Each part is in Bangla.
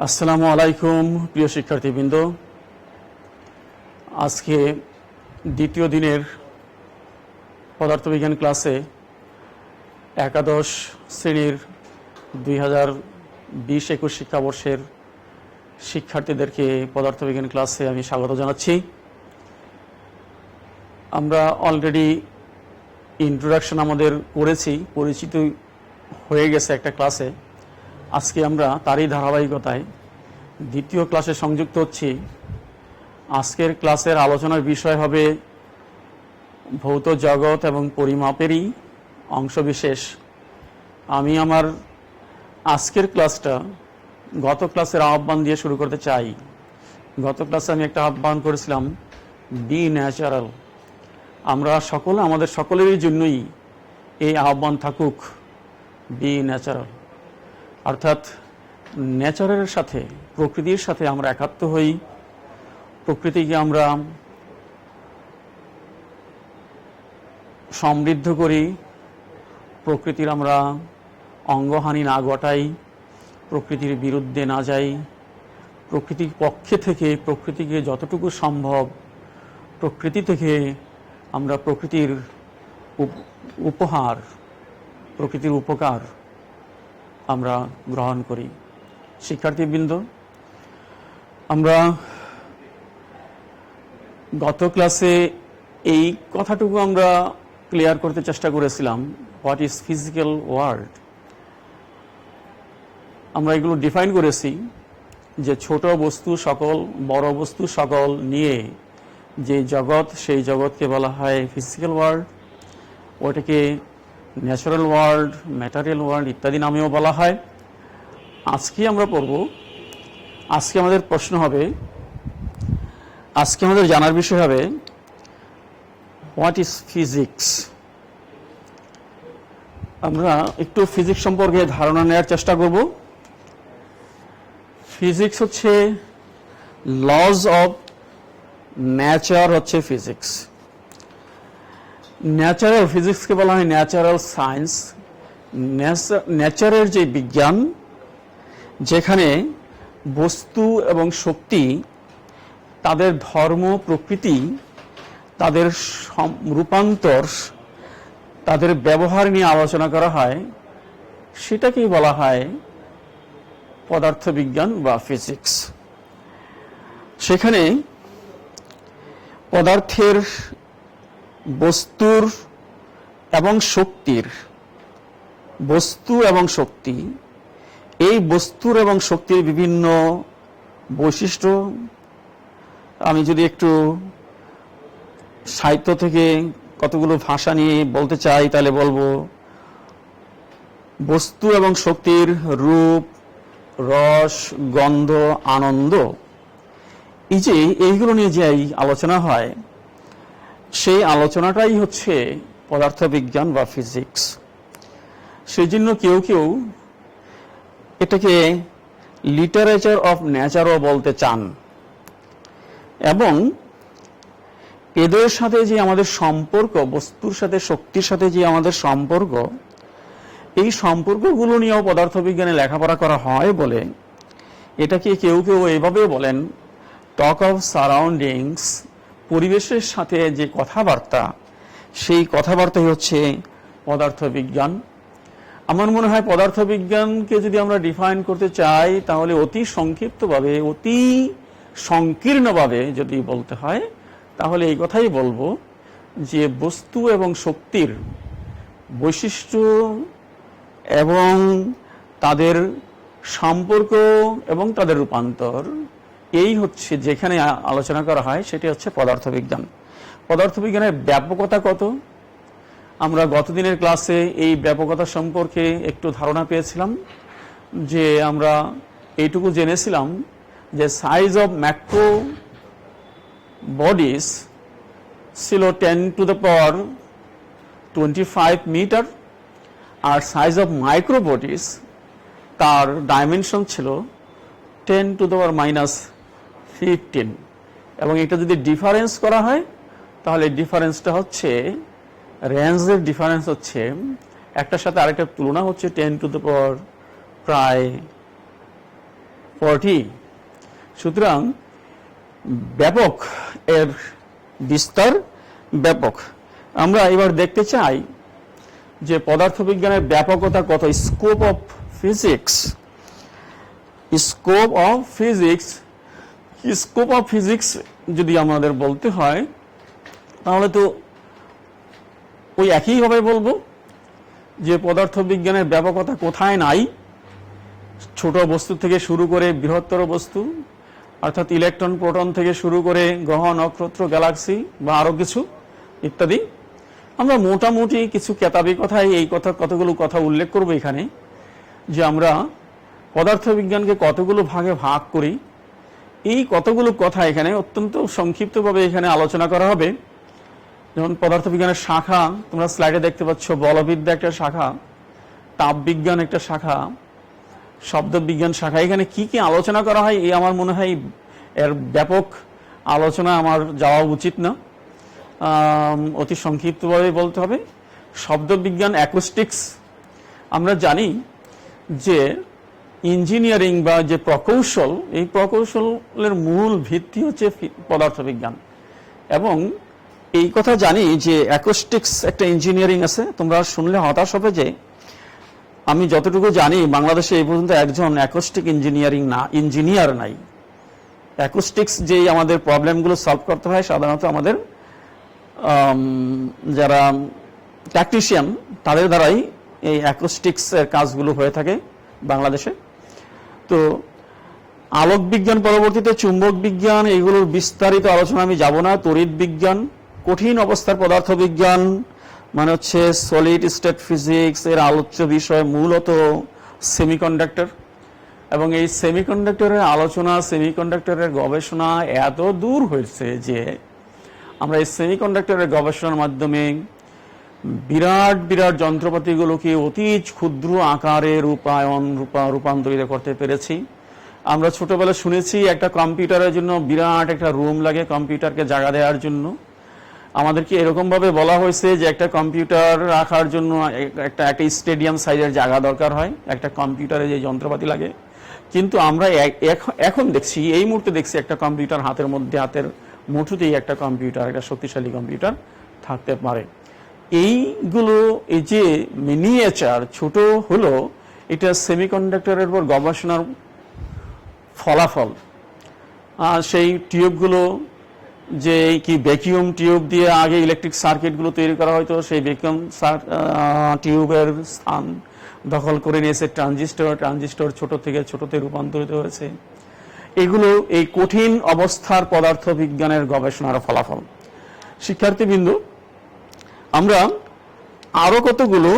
আসসালামু আলাইকুম প্রিয় শিক্ষার্থীবৃন্দ, আজকে দ্বিতীয় দিনের পদার্থবিজ্ঞান ক্লাসে একাদশ শ্রেণীর 2020-21 শিক্ষাবর্ষের শিক্ষার্থীদেরকে পদার্থবিজ্ঞান ক্লাসে আমি স্বাগত জানাচ্ছি। আমরা অলরেডি ইন্ট্রোডাকশন আমাদের করেছি, পরিচিত হয়ে গেছে একটা ক্লাসে। আজকে আমরা তারই ধারাবাহিকতায় দ্বিতীয় ক্লাসে সংযুক্ত হচ্ছি। আজকের ক্লাসের আলোচনার বিষয় হবে ভৌত জগৎ এবং পরিমাপেরই অংশবিশেষ। আমি আমার আজকের ক্লাসটা গত ক্লাসের আহ্বান দিয়ে শুরু করতে চাই। গত ক্লাসে আমি একটা আহ্বান করেছিলাম, বি ন্যাচারাল। আমরা সকলে, আমাদের সকলেরই জন্যই এই আহ্বান থাকুক, বি ন্যাচারাল, অর্থাৎ নেচারের সাথে, প্রকৃতির সাথে আমরা একাত্ম হই, প্রকৃতিকে আমরা সমৃদ্ধ করি, প্রকৃতির আমরা অঙ্গহানি না ঘটাই, প্রকৃতির বিরুদ্ধে না যাই, প্রকৃতির পক্ষে থেকে প্রকৃতিকে যতটুকু সম্ভব প্রকৃতি থেকে আমরা প্রকৃতির উপহার, প্রকৃতির উপকার আমরা গ্রহণ করি। শিক্ষার্থীবৃন্দ, আমরা গত ক্লাসে এই কথাটুকু আমরা ক্লিয়ার করতে চেষ্টা করেছিলাম, হোয়াট ইজ ফিজিক্যাল ওয়ার্ল্ড। আমরা এগুলো ডিফাইন করেছি যে ছোট বস্তু সকল, বড় বস্তু সকল নিয়ে যে জগৎ, সেই জগৎকে বলা হয় ফিজিক্যাল ওয়ার্ল্ড। ওটাকে ন্যাচারাল ওয়ার্ল্ড, ম্যাটেরিয়াল ওয়ার্ল্ড ইত্যাদি নামেও বলা হয়। আজকে আমরা পড়ব, আজকে আমাদের প্রশ্ন হবে, আজকে আমাদের জানার বিষয় হবে হোয়াট ইজ ফিজিক্স। আমরা একটু ফিজিক্স সম্পর্কে ধারণা নেওয়ার চেষ্টা করব। ফিজিক্স হচ্ছে লজ অফ নেচার, হচ্ছে ফিজিক্স। ন্যাচারাল ফিজিক্সকে বলা হয় ন্যাচারাল সায়েন্স। নেচারের যে বিজ্ঞান, যেখানে বস্তু এবং শক্তি, তাদের ধর্ম, প্রকৃতি, তাদের রূপান্তর, তাদের ব্যবহার নিয়ে আলোচনা করা হয়, সেটাকেই বলা হয় পদার্থবিজ্ঞান বা ফিজিক্স। সেখানে পদার্থের, বস্তুর এবং শক্তির, বস্তু এবং শক্তি, এই বস্তুর এবং শক্তির বিভিন্ন বৈশিষ্ট্য, আমি যদি একটু সাহিত্য থেকে কতগুলো ভাষা নিয়ে বলতে চাই তাহলে বলবো, বস্তু এবং শক্তির রূপ, রস, গন্ধ, আনন্দ, এই যে এইগুলো নিয়ে যে আলোচনা হয়, সেই আলোচনাটাই হচ্ছে পদার্থবিজ্ঞান বা ফিজিক্স। সেই জন্য কেউ কেউ এটাকে লিটারেচার অফ নেচারও বলতে চান। এবং এদের সাথে যে আমাদের সম্পর্ক, বস্তুর সাথে শক্তির সাথে যে আমাদের সম্পর্ক, এই সম্পর্কগুলো নিয়েও পদার্থবিজ্ঞানে লেখাপড়া করা হয় বলে এটাকে কেউ কেউ এইভাবে বলেন, টক অফ সারাউন্ডিংস। পরিবেশের সাথে যে কথাবার্তা, সেই কথাবার্তাই হচ্ছে পদার্থবিজ্ঞান। আমার মনে হয় পদার্থবিজ্ঞানকে যদি আমরা ডিফাইন করতে চাই, তাহলে অতি সংক্ষিপ্তভাবে, অতি সংকীর্ণভাবে যদি বলতে হয়, তাহলে এই কথাই বলবো যে বস্তু এবং শক্তির বৈশিষ্ট্য এবং তাদের সম্পর্ক এবং তাদের রূপান্তর, এই হচ্ছে যেখানে আলোচনা করা হয়, সেটি হচ্ছে পদার্থবিজ্ঞান। পদার্থবিজ্ঞানের ব্যাপকতা কত, আমরা গতদিনের ক্লাসে এই ব্যাপকতা সম্পর্কে একটু ধারণা পেয়েছিলাম। যে আমরা এইটুকু জেনেছিলাম যে সাইজ অফ ম্যাক্রো বডিজ ছিল 10⁻25 মিটার, আর সাইজ অফ মাইক্রো বডিজ, তার ডাইমেনশন ছিল 10⁻⁻15। এবং এটা যদি ডিফারেন্স করা হয়, তাহলে ডিফারেন্সটা হচ্ছে, রেঞ্জের ডিফারেন্স হচ্ছে, একটার সাথে আরেকটার তুলনা হচ্ছে 10⁻প্রায় 40। সুতরাং ব্যাপক, এর বিস্তার ব্যাপক। আমরা এবার দেখতে চাই যে পদার্থবিজ্ঞানের ব্যাপকতা কত। Scope of physics, scope of physics, scope of physics যদি আমাদের বলতে হয় তাহলে তো ওই একইভাবে বলবো যে পদার্থবিজ্ঞানের ব্যাপকতা কোথায় নাই। ছোট বস্তু থেকে শুরু করে বৃহত্তর বস্তু, অর্থাৎ ইলেকট্রন প্রোটন থেকে শুরু করে গ্রহ নক্ষত্র গ্যালাক্সি বা আরো কিছু ইত্যাদি। আমরা মোটামুটি কিছু কেতাবি কথায় এই কতগুলো কথা উল্লেখ করব এখানে, যে আমরা পদার্থবিজ্ঞানকে কতগুলো ভাগে ভাগ করি। এই কতগুলো কথা এখানে অত্যন্ত সংক্ষিপ্তভাবে এখানে আলোচনা করা হবে। যেমন পদার্থবিজ্ঞানের শাখা তোমরা স্লাইডে দেখতে পাচ্ছ, বলবিদ্যা একটা শাখা, তাপবিজ্ঞান একটা শাখা, শব্দবিজ্ঞান শাখা। এখানে কি কি আলোচনা করা হয় এই আমার মনে হয় এর ব্যাপক আলোচনা আমার যাওয়া উচিত না, অতি সংক্ষিপ্তভাবে বলতে হবে। শব্দবিজ্ঞান, অ্যাকুস্টিক্স, আমরা জানি যে ইঞ্জিনিয়ারিং বা যে প্রকৌশল, এই প্রকৌশলের মূল ভিত্তি হচ্ছে পদার্থবিজ্ঞান। এবং এই কথা জানি যে অ্যাকুস্টিক্স একটা ইঞ্জিনিয়ারিং আছে। তোমরা শুনলে হতাশ হবে যে আমি যতটুকু জানি বাংলাদেশে এই পর্যন্ত একজন অ্যাকুস্টিক ইঞ্জিনিয়ার নাই। অ্যাকুস্টিক্স যে আমাদের প্রবলেমগুলো সলভ করতে হয় সাধারণত আমাদের যারা ট্যাকটিশিয়ান তাদের দ্বারাই এই অ্যাকুস্টিক্সের কাজগুলো হয়ে থাকে বাংলাদেশে। তো আলোক বিজ্ঞান, পরবর্তীতে চুম্বক বিজ্ঞান, এইগুলোর বিস্তারিত আলোচনা আমি যাব না। তড়িৎ বিজ্ঞান, কঠিন অবস্থার পদার্থবিজ্ঞান মানে হচ্ছে সলিড স্টেট ফিজিক্স, এর আলোচ্য বিষয় মূলত সেমিকন্ডাক্টর। এবং এই সেমিকন্ডাক্টরের আলোচনা, সেমিকন্ডাক্টরের গবেষণা এত দূর হয়েছে যে আমরা এই সেমিকন্ডাক্টরের গবেষণার মাধ্যমে বিরাট বিরাট যন্ত্রপাতিগুলোকে অতি ক্ষুদ্র আকারে রূপান্তরিত করতে পেরেছি। আমরা ছোটবেলায় শুনেছি একটা কম্পিউটারের জন্য বিরাট একটা রুম লাগে কম্পিউটারকে জায়গা দেওয়ার জন্য। আমাদেরকে এরকমভাবে বলা হয়েছে যে একটা কম্পিউটার রাখার জন্য একটা স্টেডিয়াম সাইজের জায়গা দরকার হয়, একটা কম্পিউটারে যে যন্ত্রপাতি লাগে। কিন্তু আমরা এখন দেখছি, এই মুহূর্তে দেখছি একটা কম্পিউটার হাতের মধ্যে, হাতের মুঠোতেই একটা কম্পিউটার, একটা শক্তিশালী কম্পিউটার থাকতে পারে। এইগুলো, এই যে মিনিয়েচার ছোট হলো, এটা সেমিকন্ডাক্টরের উপর গবেষণার ফলাফল। সেই টিউবগুলো যে কি ভ্যাকিউম টিউব দিয়ে আগে ইলেকট্রিক সার্কিটগুলো তৈরি করা হয়তো, সেই ভ্যাকিউম টিউবের স্থান দখল করে নিয়েছে ট্রানজিস্টর ছোট থেকে ছোটতে রূপান্তরিত হয়েছে। এগুলো এই কঠিন অবস্থার পদার্থবিজ্ঞানের গবেষণার ফলাফল। শিক্ষার্থীবৃন্দ, আমরা আরো কতগুলো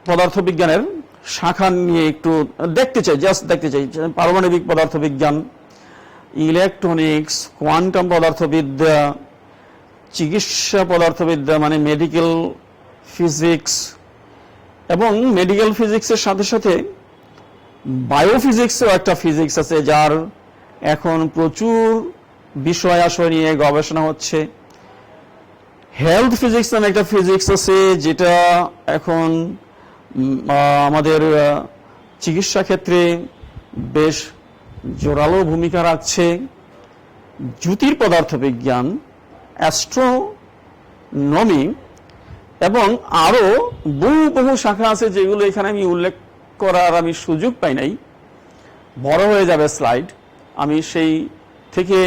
পদার্থবিজ্ঞানের শাখা নিয়ে একটু দেখতে চাই, পারমাণবিক পদার্থবিজ্ঞান, ইলেকট্রনিক্স, কোয়ান্টাম পদার্থবিদ্যা, চিকিৎসা পদার্থবিদ্যা মানে মেডিকেল ফিজিক্স, এবং মেডিকেল ফিজিক্সের সাথে সাথে বায়োফিজিক্সও একটা ফিজিক্স আছে, যার এখন প্রচুর বিষয় আশয় নিয়ে গবেষণা হচ্ছে। হেলথ ফিজিক্স নামে একটা ফিজিক্স আছে, যেটা এখন আমাদের চিকিৎসা ক্ষেত্রে বেশ জোরালো ভূমিকা রাখছে। জ্যোতির্পদার্থ বিজ্ঞান, অ্যাস্ট্রোনমি, এবং আরো বহু শাখা আছে যেগুলো এখানে আমি উল্লেখ করার আমি সুযোগ পাই নাই, বড় হয়ে যাবে স্লাইড। আমি সেই থেকে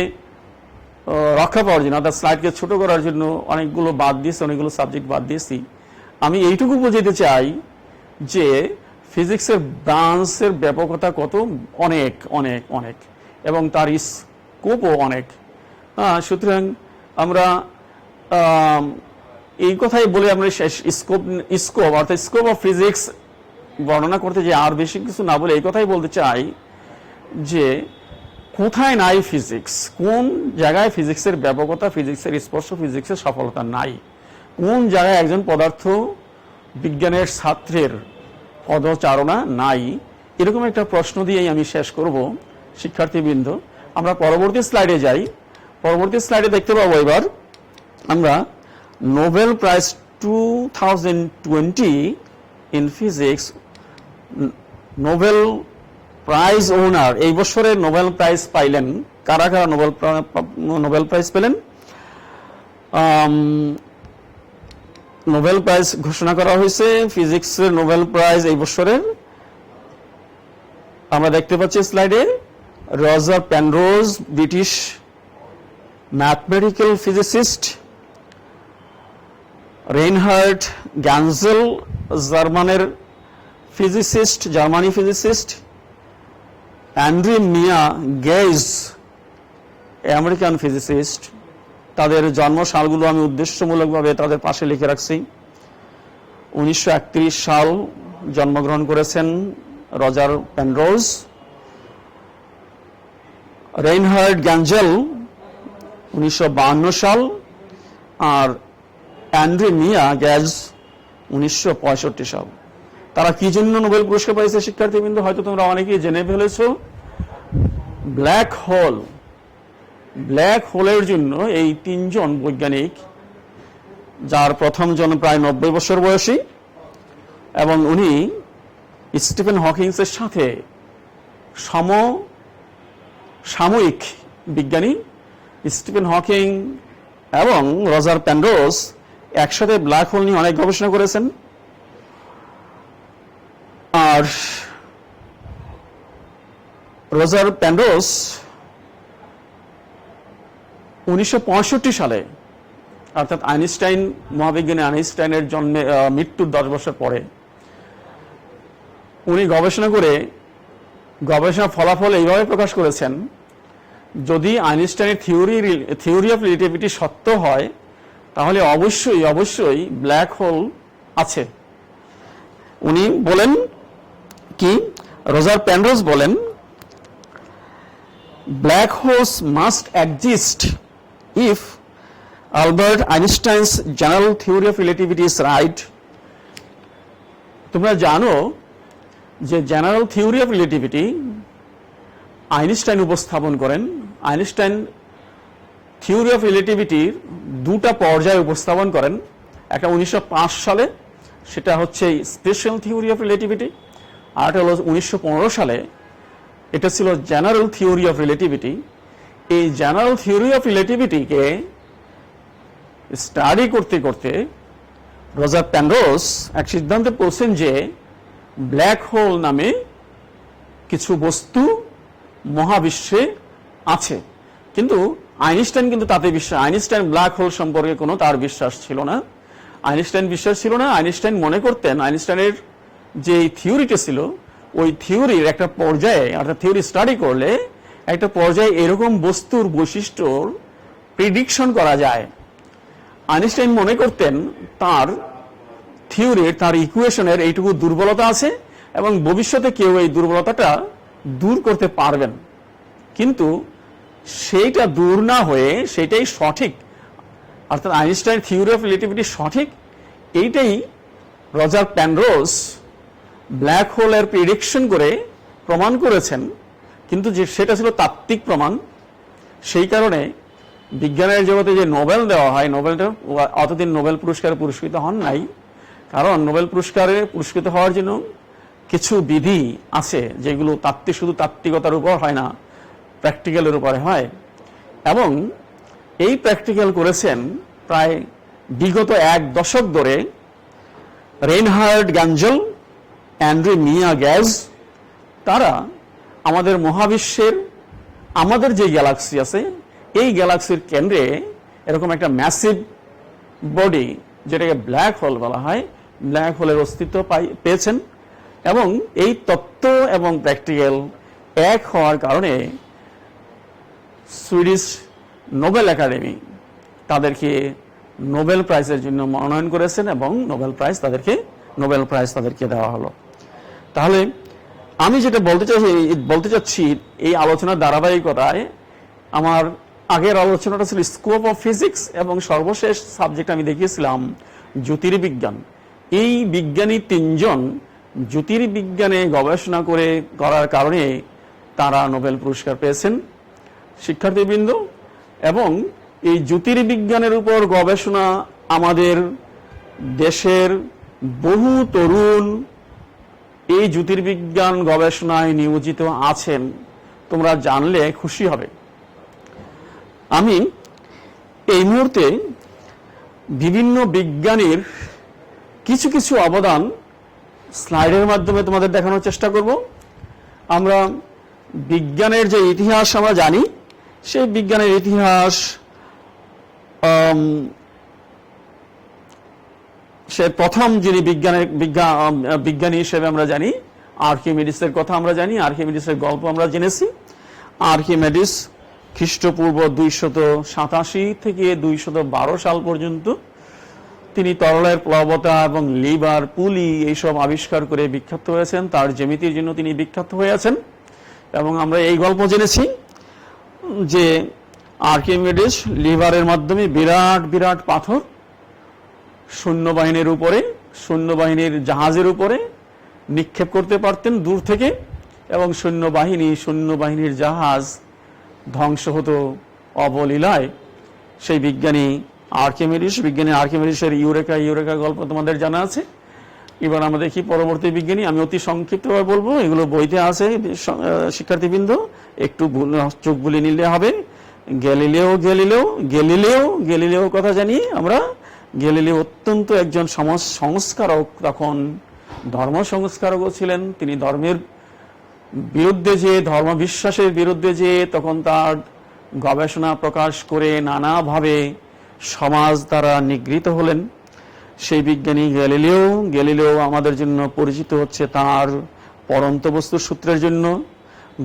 রক্ষা পাওয়ার জন্য, অর্থাৎ স্লাইডকে ছোট করার জন্য অনেকগুলো সাবজেক্ট বাদ দিয়েছি। আমি এইটুকু বোঝাতে চাই যে ফিজিক্সের ব্রাঞ্চের ব্যাপকতা কত, অনেক অনেক অনেক, এবং তার স্কোপও অনেক। সুতরাং আমরা এই কথাই বলে আমরা স্কোপ অর্থাৎ স্কোপ অফ ফিজিক্স বর্ণনা করতে যে আর বেশি কিছু না বলে এই কথাই বলতে চাই যে কোথায় নাই ফিজিক্স, কোন জায়গায় ফিজিক্সের ব্যাপকতা, ফিজিক্সের স্পর্শ, ফিজিক্সের সফলতা নাই, কোন জায়গায় একজন পদার্থ বিজ্ঞানের ছাত্রের পদচারণা নাই, এরকম একটা প্রশ্ন দিয়েই আমি শেষ করব। শিক্ষার্থীবৃন্দ, আমরা পরবর্তী স্লাইডে যাই। পরবর্তী স্লাইডে দেখতে পাবো এবার আমরা Nobel prize 2020 in physics Nobel prize ওনার, এই বছরের নোবেল প্রাইজ পাইলেন কারা কারা? নোবেল প্রাইজ পেলেন, নোবেল প্রাইজ ঘোষণা করা হয়েছে ফিজিক্সের নোবেল প্রাইজ এই বছরের। আমরা দেখতে পাচ্ছি স্লাইডে, Roger Penrose British mathematical physicist, Reinhard Genzel Germany physicist, Andrea মিয়া গেজ আমেরিকান ফিজিসিস্ট। তাদের জন্ম সালগুলো আমি উদ্দেশ্যমূলকভাবে তাদের পাশে লিখে রাখছি। 1931 সাল জন্মগ্রহণ করেছেন রজার পেনরোজ। রেইনহার্ড গ্যানজেল 1952 সাল, আর অ্যান্ড্রি মিয়া গ্যাজ 1965 সাল। তারা কি জন্য নোবেল পুরস্কার পাইছে শিক্ষার্থীবৃন্দ? হয়তো তোমরা অনেকেই জেনে ফেলেছো। ব্ল্যাক হোলের জন্য এই তিনজন বৈজ্ঞানিক, যার প্রথমজন প্রায় 90 বছর বয়সী এবং উনি স্টিফেন হকিংসের সাথে সাময়িক বিজ্ঞানী। স্টিফেন হকিং এবং রজার পেনরোজ একসাথে ব্ল্যাক হোল নিয়ে অনেক গবেষণা করেছেন। আর রজার পেনরোজ 1965 সালে, অর্থাৎ মহাবিজ্ঞানী আইনস্টাইনের মৃত্যুর 10 বছর পরে, উনি গবেষণা ফলাফল এইভাবে প্রকাশ করেছেন, যদি আইনস্টাইনের থিওরি অফ রিলেটিভিটি সত্য হয় তাহলে অবশ্যই ব্ল্যাক হোল আছে। উনি বলেন কি, রজার পেনরোজ বলেন, black holes must exist if Albert Einstein's general theory of relativity is right. তোমরা জানো যে general theory of relativity Einstein উপস্থাপন করেন। আইনস্টাইন থিওরি অফ রিলেটিভিটির দুটা পর্যায়ে উপস্থাপন করেন। একটা 1905 সালে, সেটা হচ্ছে স্পেশাল থিওরি অফ রিলেটিভিটি, আর একটা হলো 1915 সালে, এটা ছিল জেনারেল থিওরি অফ রিলেটিভিটি। এই জেনারেল থিওরি অফ রিলেটিভিটিকে স্টাডি করতে করতে রজার পেনরোজ এক সিদ্ধান্তে পৌঁছেন যে ব্ল্যাক হোল নামে কিছু বস্তু মহাবিশ্বে আছে। কিন্তু আইনস্টাইন কিন্তু তাতে আইনস্টাইন ব্ল্যাক হোল সম্পর্কে কোনো তার বিশ্বাস ছিল না। আইনস্টাইন মনে করতেন আইনস্টাইনের যে থিওরিটা ছিল, ওই থিওরির একটা পর্যায়ে, অর্থাৎ থিওরি স্টাডি করলে একটা পর্যায়ে এরকম বস্তুর বৈশিষ্ট্যর প্রিডিকশন করা যায়। আইনস্টাইন মনে করতেন তার থিওরির, তার ইকুয়েশনের এইটুকু দুর্বলতা আছে এবং ভবিষ্যতে কেউ এই দুর্বলতাটা দূর করতে পারবেন। কিন্তু সেইটা দূর না হয়ে সেটাই সঠিক, অর্থাৎ আইনস্টাইন থিওরি অফ রিলেটিভিটি সঠিক, এইটাই রজার পেনরোজ ব্ল্যাক হোলের প্রিডিকশন করে প্রমাণ করেছেন। কিন্তু যে সেটা ছিল তাত্ত্বিক প্রমাণ। সেই কারণে বিজ্ঞানের জগতে যে নোবেল দেওয়া হয়, নোবেলটা অতদিন নোবেল পুরস্কারে পুরস্কৃত হন নাই, কারণ নোবেল পুরস্কারে পুরস্কৃত হওয়ার জন্য কিছু বিধি আছে যেগুলো শুধু তাত্ত্বিকতার উপর হয় না, প্র্যাকটিক্যালের উপরে হয়। এবং এই প্র্যাকটিক্যাল করেছেন প্রায় বিগত 1 দশক ধরে রেইনহার্ড গ্যানজেল, অ্যান্ড্রি মিয়া গ্যাজ। তারা আমাদের মহাবিশ্বের, আমাদের যে গ্যালাক্সি আছে, এই গ্যালাক্সির কেন্দ্রে এরকম একটা ম্যাসিভ বডি, যেটাকে ব্ল্যাক হোল বলা হয়, ব্ল্যাক হোলের অস্তিত্ব পেয়েছেন। এবং এই তত্ত্ব এবং প্র্যাকটিক্যাল এক হওয়ার কারণে সুইডিশ নোবেল একাডেমি তাদেরকে নোবেল প্রাইজের জন্য মনোনয়ন করেছেন এবং নোবেল প্রাইজ তাদেরকে দেওয়া হলো। তাহলে আমি যেটা বলতে চাচ্ছি, এই আলোচনার ধারাবাহিকতায় আমার আগের আলোচনাটা ছিল স্কোপ অফ ফিজিক্স, এবং সর্বশেষ সাবজেক্ট আমি দেখিয়েছিলাম জ্যোতির্বিজ্ঞান। এই বিজ্ঞানী 3 জন জ্যোতির্বিজ্ঞানে গবেষণা করার কারণে তারা নোবেল পুরস্কার পেয়েছেন শিক্ষার্থীবৃন্দ। এবং এই জ্যোতির্বিজ্ঞানের উপর গবেষণা আমাদের দেশের বহু তরুণ এই জ্যোতির্বিজ্ঞান গবেষণায় নিয়োজিত আছেন, তোমরা জানলে খুশি হবে। আমি এই মুহূর্তে বিভিন্ন বিজ্ঞানীর কিছু কিছু অবদান স্লাইডের মাধ্যমে তোমাদের দেখানোর চেষ্টা করব। আমরা বিজ্ঞানের যে ইতিহাস আমরা জানি, সেই বিজ্ঞানের ইতিহাস সে প্রথম যিনি বিজ্ঞানী হিসেবে আমরা জানি আর্কিমিডিসের কথা আমরা জানি, আর্কিমিডিসের গল্প আমরা জেনেছি। আর্কিমিডিস খ্রিস্টপূর্ব 287 থেকে 212 সাল পর্যন্ত তিনি তরলের প্লবতা এবং লিভার, পুলি এইসব আবিষ্কার করে বিখ্যাত হয়েছেন। তার জ্যামিতির জন্য তিনি বিখ্যাত হয়েছেন। এবং আমরা এই গল্প জেনেছি যে আর্কিমিডিস লিভারের মাধ্যমে বিরাট বিরাট পাথর সৈন্যবাহিনীর উপরে, সৈন্যবাহিনীর জাহাজের উপরে নিক্ষেপ করতে পারতেন দূর থেকে, এবং সৈন্যবাহিনীর জাহাজ ধ্বংস হতো অবলীলায়। সেই বিজ্ঞানী আর্কিমিডিসের ইউরেকা গল্প তোমাদের জানা আছে। এবার আমরা দেখি পরবর্তী বিজ্ঞানী। আমি অতি সংক্ষিপ্তভাবে বলবো, এগুলো বইতে আছে, শিক্ষার্থীবৃন্দ একটু চোখ বুলিয়ে নিলে হবে। গ্যালিলিও কথা জানি আমরা। গ্যালিলিও অত্যন্ত একজন সমাজ সংস্কারক, তখন ধর্ম সংস্কারকও ছিলেন। তিনি ধর্মের বিরুদ্ধে যে, ধর্ম বিশ্বাসের বিরুদ্ধে যে তখন তার গবেষণা প্রকাশ করে নানাভাবে সমাজ দ্বারা নিগৃহীত হলেন। সেই বিজ্ঞানী গ্যালিলিও আমাদের জন্য পরিচিত হচ্ছে তার পরন্ত বস্তুর সূত্রের জন্য,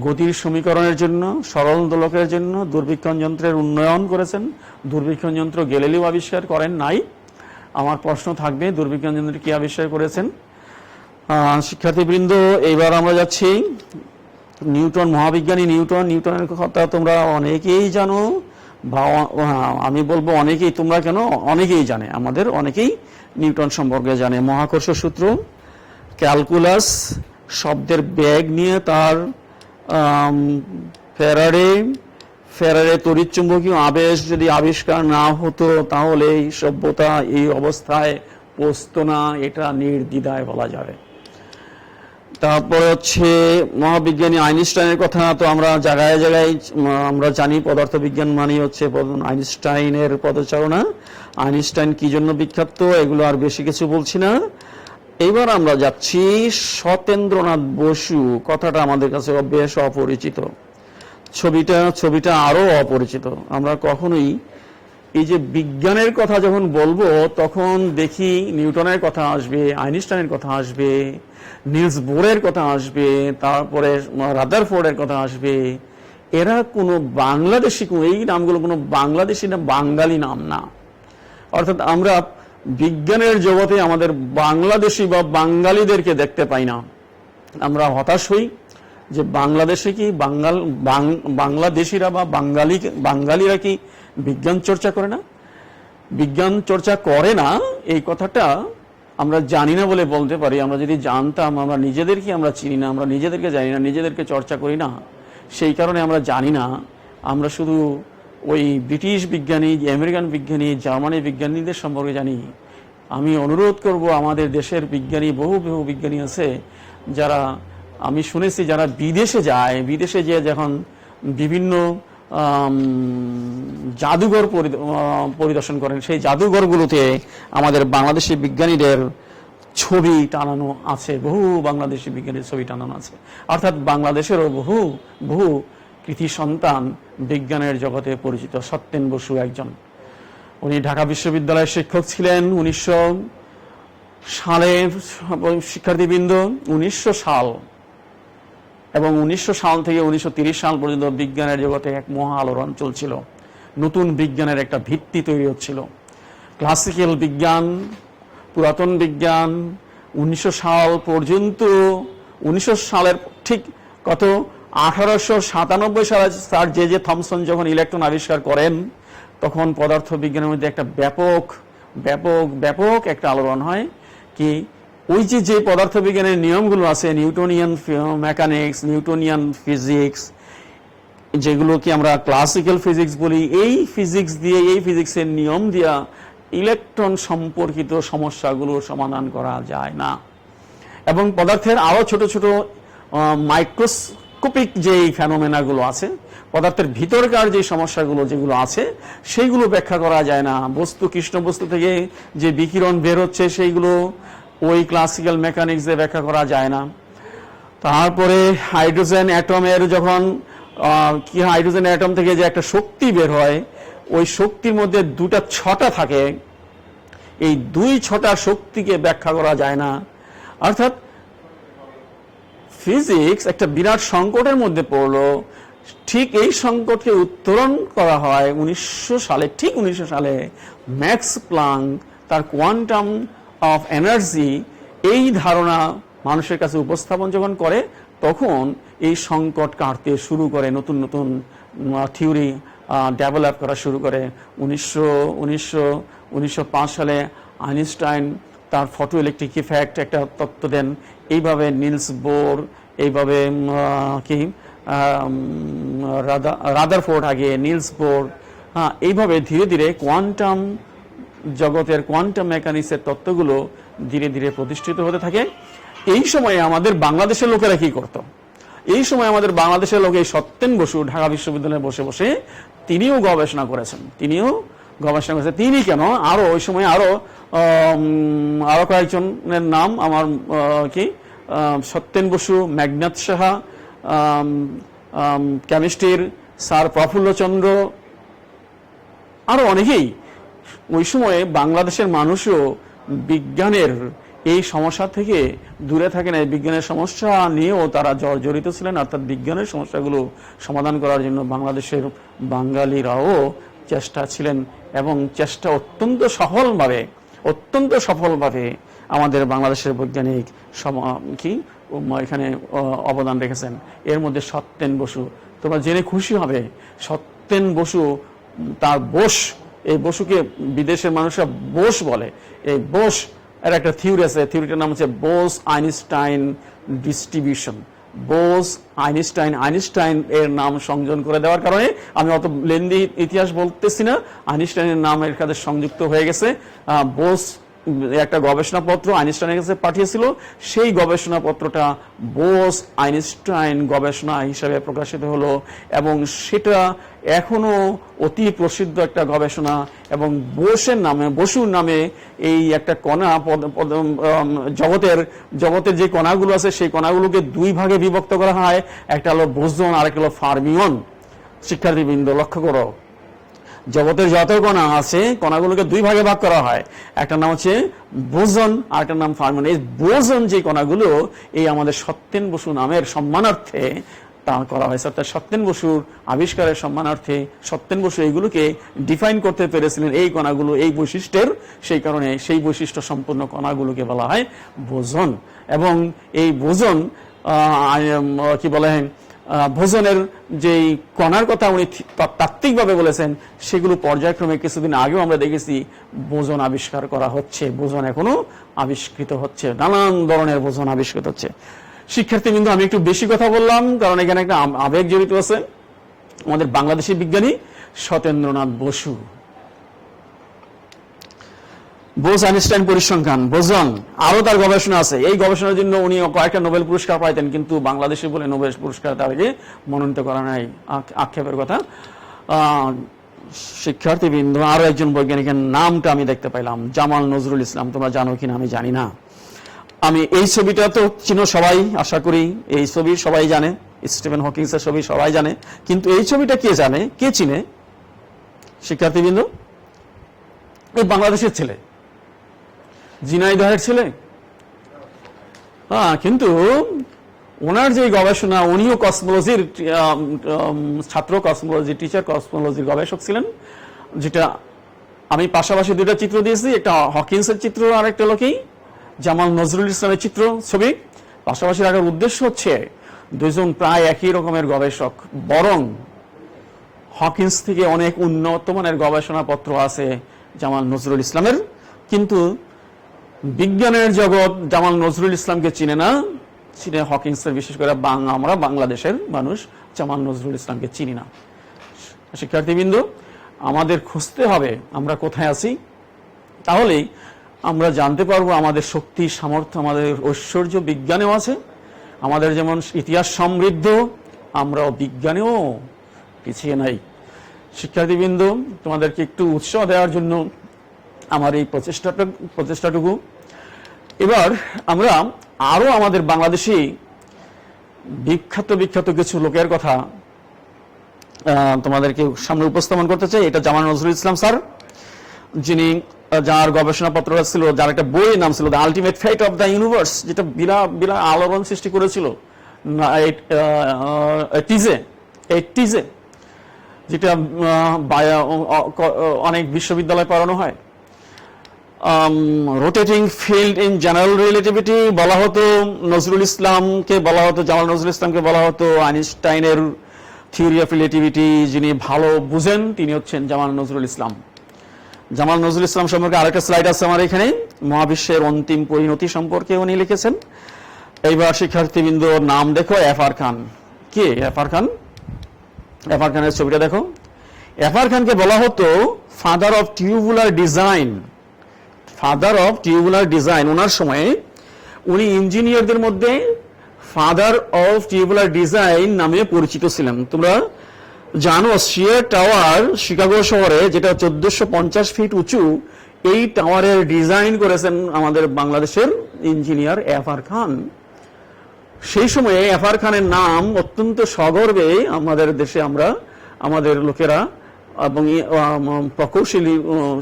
গতির সমীকরণের জন্য, সরল দোলকের জন্য দূরবীক্ষণ যন্ত্রের উন্নয়ন করেছেন। দূরবীক্ষণ যন্ত্র গ্যালিলিও আবিষ্কার করেন নাই। আমার প্রশ্ন থাকবে, দূরবীক্ষণ যন্ত্র কি আবিষ্কার করেছেন? শিক্ষার্থীবৃন্দ, এইবার আমরা যাচ্ছি নিউটন, মহাবিজ্ঞানী নিউটনের কথা তোমরা অনেকেই জানো, বা আমি বলবো অনেকেই, তোমরা কেন, অনেকেই জানে, আমাদের অনেকেই নিউটন সম্পর্কে জানে। মহাকর্ষ সূত্র, ক্যালকুলাস, শব্দের বেগ নিয়ে তার ফ্যারাডে তড়িৎচুম্বকীয় আবেশ যদি আবিষ্কার না হতো তাহলে এই সভ্যতা এই অবস্থায় পৌঁছতো না, এটা নির্দ্বিধায় বলা যাবে। তারপর হচ্ছে মহাবিজ্ঞানী আইনস্টাইনের কথা তো আমরা জায়গায় জায়গায় আমরা জানি। পদার্থবিজ্ঞান মানে হচ্ছে আইনস্টাইনের পদচারণা। আইনস্টাইন কি জন্য বিখ্যাত এগুলো আর বেশি কিছু বলছি না। এইবার আমরা যাচ্ছি সত্যেন্দ্রনাথ বসু। কথাটা আমাদের কাছে বেশ অপরিচিত, ছবিটা আরো অপরিচিত। আমরা কখনোই এই যে বিজ্ঞানের কথা যখন বলবো তখন দেখি নিউটনের কথা আসবে, আইনস্টাইনের কথা আসবে, নিলস বোরের কথা আসবে, তারপরে রাদারফোর্ডের কথা আসবে। এরা কোনো বাংলাদেশি, এই নামগুলো কোনো বাংলাদেশি না, বাঙালি নাম না। অর্থাৎ আমরা বিজ্ঞানের জগতে আমাদের বাংলাদেশি বা বাঙালিদেরকে দেখতে পাই না। আমরা হতাশ হই যে বাংলাদেশে কি বাংলাদেশিরা বা বাঙালিরা কি বিজ্ঞান চর্চা করে না? বিজ্ঞান চর্চা করে না এই কথাটা আমরা জানি না বলে বলতে পারি। আমরা যদি জানতাম, আমরা নিজেদেরকে আমরা চিনি না, আমরা নিজেদেরকে জানি না, নিজেদেরকে চর্চা করি না, সেই কারণে আমরা জানি না। আমরা শুধু ওই ব্রিটিশ বিজ্ঞানী, আমেরিকান বিজ্ঞানী, জার্মানি বিজ্ঞানীদের সম্পর্কে জানি। আমি অনুরোধ করব, আমাদের দেশের বিজ্ঞানী, বহু বিজ্ঞানী আছে যারা, আমি শুনেছি যারা বিদেশে যায়, বিদেশে যেয়ে যখন বিভিন্ন জাদুঘর পরিদর্শন করেন, সেই জাদুঘরগুলোতে আমাদের বাংলাদেশি বিজ্ঞানীদের ছবি টানানো আছে, বহু বাংলাদেশি বিজ্ঞানীর ছবি টানানো আছে। অর্থাৎ বাংলাদেশেরও বহু কৃতি সন্তান বিজ্ঞানের জগতে পরিচিত। সত্যেন বসু একজন, উনি ঢাকা বিশ্ববিদ্যালয়ের শিক্ষক ছিলেন 1900 সালের। শিক্ষার্থীবৃন্দ, 1900 সাল এবং 1900 সাল থেকে 1930 সাল পর্যন্ত বিজ্ঞানের জগতে এক মহা আলোড়ন চলছিল। নতুন বিজ্ঞানের একটা ভিত্তি তৈরি হচ্ছিল। ক্লাসিক্যাল বিজ্ঞান, পুরাতন বিজ্ঞান 1900 সাল পর্যন্ত, 1900 সালের ঠিক কত 1897 সালে স্যার জে থমসন যখন ইলেকট্রন আবিষ্কার করেন, তখন পদার্থ বিজ্ঞানের মধ্যে একটা ব্যাপক একটা আলোড়ন হয়। কি ওই যে পদার্থ বিজ্ঞানের নিয়মগুলো আছে, নিউটনিয়ান মেকানিক্স, নিউটনিয়ান ফিজিক্স, যেগুলো কি আমরা ক্লাসিক্যাল ফিজিক্স বলি, এই ফিজিক্স দিয়ে, এই ফিজিক্সের নিয়ম দিয়া ইলেকট্রন সম্পর্কিত সমস্যাগুলোর সমাধান করা যায় না। এবং পদার্থের আরো ছোট ছোট মাইক্রোস্কোপিক যে ফেনোমেনাগুলো আছে, পদার্থের ভিতরকার যে সমস্যাগুলো যেগুলো আছে সেইগুলো ব্যাখ্যা করা যায় না। বস্তু, কৃষ্ণ বস্তু থেকে যে বিকিরণ বের হচ্ছে সেইগুলো ওই ক্লাসিক্যাল মেকানিক্সে ব্যাখ্যা করা যায় না। তারপরে হাইড্রোজেন অ্যাটমের যখন হাইড্রোজেন অ্যাটম থেকে যে একটা শক্তি বের হয়, ওই শক্তির মধ্যে দুটা ছটা থাকে, এই দুই ছটা শক্তিকে ব্যাখ্যা করা যায় না। অর্থাৎ ফিজিক্স একটা বিরাট সংকটের মধ্যে পড়লো। ঠিক এই সংকটকে উত্তরণ করা হয় 1900 সালে, ঠিক 1900 সালে ম্যাক্স প্লাঙ্ক তার কোয়ান্টাম অফ এনার্জি এই ধারণা মানুষের কাছে উপস্থাপন যখন করে, তখন এই সংকট কাটতে শুরু করে, নতুন নতুন থিওরি ডেভেলপ করা শুরু করে। 1905 সালে আইনস্টাইন তার ফটো ইলেকট্রিক ইফেক্ট একটা তত্ত্ব দেন। এইভাবে নিলস বোর, এইভাবে রাদারফোর্ড, আগে নিলস বোর, এইভাবে ধীরে ধীরে কোয়ান্টাম জগতের কোয়ান্টাম মেকানিক্সের তত্ত্বগুলো ধীরে ধীরে প্রতিষ্ঠিত হতে থাকে। এই সময়ে আমাদের বাংলাদেশের লোকেরা কি করত? এই সময় আমাদের বাংলাদেশের লোক, এই সত্যেন বসু ঢাকা বিশ্ববিদ্যালয়ে বসে বসে তিনিও গবেষণা করেছেন। তিনি কেন, আরো ওই সময় আরো কয়েকজনের নাম আমার সত্যেন বসু, মেঘনাথ সাহা, কেমিস্ট্রির স্যার প্রফুল্লচন্দ্র, আরো অনেকেই। ওই সময়ে বাংলাদেশের মানুষও বিজ্ঞানের এই সমস্যা থেকে দূরে থাকে না, বিজ্ঞানের সমস্যা নিয়েও তারা জড়িত ছিলেন। অর্থাৎ বিজ্ঞানের সমস্যাগুলো সমাধান করার জন্য বাংলাদেশের বাঙালিরাও চেষ্টা ছিলেন, এবং চেষ্টা অত্যন্ত সফলভাবে আমাদের বাংলাদেশের বৈজ্ঞানিক এখানে অবদান রেখেছেন। এর মধ্যে সত্যেন বসু, তোমরা জেনে খুশি হবে, সত্যেন বসু তার বোস, এই বসুকে বিদেশের মানুষরা বোস বলে। এই বোস এর একটা থিওরি আছে, থিওরিটার নাম হচ্ছে Bose Einstein distribution. Bose Einstein এর নাম সংযোজন করে দেওয়ার কারণে, আমি অত লেন্দি ইতিহাস বলতেছি না, আইনস্টাইনের নাম এর কাছে সংযুক্ত হয়ে গেছে। বোস একটা গবেষণাপত্র আইনস্টাইনের কাছে পাঠিয়েছিল, সেই গবেষণাপত্রটা বোস আইনস্টাইন গবেষণা হিসাবে প্রকাশিত হলো, এবং সেটা এখনো অতি প্রসিদ্ধ একটা গবেষণা। এবং বসুর নামে এই একটা কণা, জগতের যে কণাগুলো আছে সেই কণাগুলোকে দুই ভাগে বিভক্ত করা হয়, একটা হলো বোসন আর একটা হলো ফার্মিয়ন। শিক্ষার্থীবৃন্দ লক্ষ্য করো, জগতের যত কণা আছে কণাগুলোকে দুই ভাগে ভাগ করা হয়, একটা নাম হচ্ছে বোসন আর একটা নাম ফার্মিয়ন। এই বোসন যে কণাগুলো এই আমাদের সত্যেন বসু নামের সম্মানার্থে তা করা হয়েছে। অর্থাৎ সত্যেন বসুর আবিষ্কারের সম্মানার্থে সত্যেন বসু এইগুলোকে ডিফাইন করতে পেরেছিলেন, এই কণাগুলো এই বৈশিষ্ট্যের, সেই কারণে সেই বৈশিষ্ট্য সম্পন্ন কণাগুলোকে বলা হয় বোসন। এবং এই বোসন ভোজনের যেই কণার কথা উনি তাত্ত্বিকভাবে বলেছেন, সেগুলো পর্যায়ক্রমে কিছুদিন আগেও আমরা দেখেছি বোসন আবিষ্কার করা হচ্ছে, বোসন এখনো আবিষ্কৃত হচ্ছে, নানান ধরনের বোসন আবিষ্কৃত হচ্ছে। শিক্ষার্থীবৃন্দ, আমি একটু বেশি কথা বললাম কারণ এখানে একটা আবেগ জড়িত আছে। আমাদের বাংলাদেশি বিজ্ঞানী সত্যেন্দ্রনাথ বসু, বোস আইনস্টাইন পরিসংখ্যান, বোসন, আরো তার গবেষণা আছে। এই গবেষণার জন্য উনি কয়েকটা নোবেল পুরস্কার পাইতেন, কিন্তু বাংলাদেশে বলে নোবেল পুরস্কার তাকে মনোনীত করা নাই, আক্ষেপের কথা। শিক্ষার্থীবৃন্দ, আরো একজন বৈজ্ঞানিকের নামটা আমি দেখতে পাইলাম, জামাল নজরুল ইসলাম। তোমরা জানো কিনা আমি জানি না। আমি এই ছবিটা তো চিনো সবাই, আশা করি এই ছবি সবাই জানে, স্টিফেন হকিংসের ছবি সবাই জানে, কিন্তু এই ছবিটা কে জানে, কে চিনে শিক্ষার্থীবৃন্দ? এই বাংলাদেশের ছেলে, ঝিনাইদহের ছেলে। কিন্তু ওনার যে গবেষণা, উনিও কসমোলজির ছাত্র, কসমোলজি টিচার, কসমোলজির গবেষক ছিলেন। যেটা আমি পাশাপাশি দুইটা চিত্র দিয়েছি, একটা হকিন্সের চিত্র আর একটা লোকেই জামাল নজরুল ইসলামের চিত্র, ছবি পাশাপাশি রাখার উদ্দেশ্য হচ্ছে দুইজন প্রায় একই রকমের গবেষক, বরং হকিন্স থেকে অনেক উন্নত মানের গবেষণাপত্র আছে জামাল নজরুল ইসলামের, কিন্তু বিজ্ঞানের জগৎ জামাল নজরুল ইসলামকে চিনে না, চিনে হকিন্সের। বিশেষ করে আমরা বাংলাদেশের মানুষ জামাল নজরুল ইসলামকে চিনি না। শিক্ষার্থীবৃন্দ, আমাদের খুঁজতে হবে আমরা কোথায় আছি। তাহলেই আমরা জানতে পারবো আমাদের শক্তি, সামর্থ্য, আমাদের ঐশ্বর্য বিজ্ঞানেও আছে। আমাদের যেমন ইতিহাস সমৃদ্ধ, আমরাও বিজ্ঞানেও পিছিয়ে নাই। শিক্ষার্থীবৃন্দ, তোমাদেরকে একটু উৎসাহ দেওয়ার জন্য আমার এই প্রচেষ্টাটুকু। এবার আমরা আরো আমাদের বাংলাদেশি বিখ্যাত কিছু লোকের কথা তোমাদেরকে সামনে উপস্থাপন করতে চাই। এটা জামাল নজরুল ইসলাম স্যার, যিনি যার গবেষণাপত্র ছিল, যার একটা বইয়ের নাম ছিল the ultimate fate of the universe, যেটা বিরাট আলোড়ন সৃষ্টি করেছিল এইটিজে, যেটা অনেক বিশ্ববিদ্যালয়ে পড়ানো হয়। Rotating field in general relativity বলা হতো নজরুল ইসলামকে, বলা হতো জামাল নজরুল ইসলামকে, বলা হতো আইনস্টাইনের থিওরি অফ রিলেটিভিটি যিনি ভালো বুঝেন তিনি হচ্ছেন জামাল নজরুল ইসলাম। জামাল নজরুল ইসলাম সম্পর্কে আরেকটা স্লাইড আছে আমার এখানে, মহাবিশ্বের অন্তিম পরিণতি সম্পর্কে উনি লিখেছেন। এইবার শিক্ষার্থীবৃন্দ নাম দেখো, এফআর খান। কে এফআর খান? এফআর খানের ছবিটা দেখো। এফআর খানকে বলা হতো father of tubular design, father of tubular design. ওনার সময়ে উনি ইঞ্জিনিয়ারদের মধ্যে ফাদার অফ টিউবুলার ডিজাইন নামে পরিচিত ছিলেন। তোমরা জানো শিয়ার টাওয়ার শিকাগো শহরে, যেটা 1450 ফিট উঁচু, এই টাওয়ারের ডিজাইন করেছেন আমাদের বাংলাদেশের ইঞ্জিনিয়ার এফআর খান। সেই সময়ে এফআর খানের নাম অত্যন্ত সগর্বে আমাদের দেশে আমরা, আমাদের লোকেরা এবং প্রকৌশলী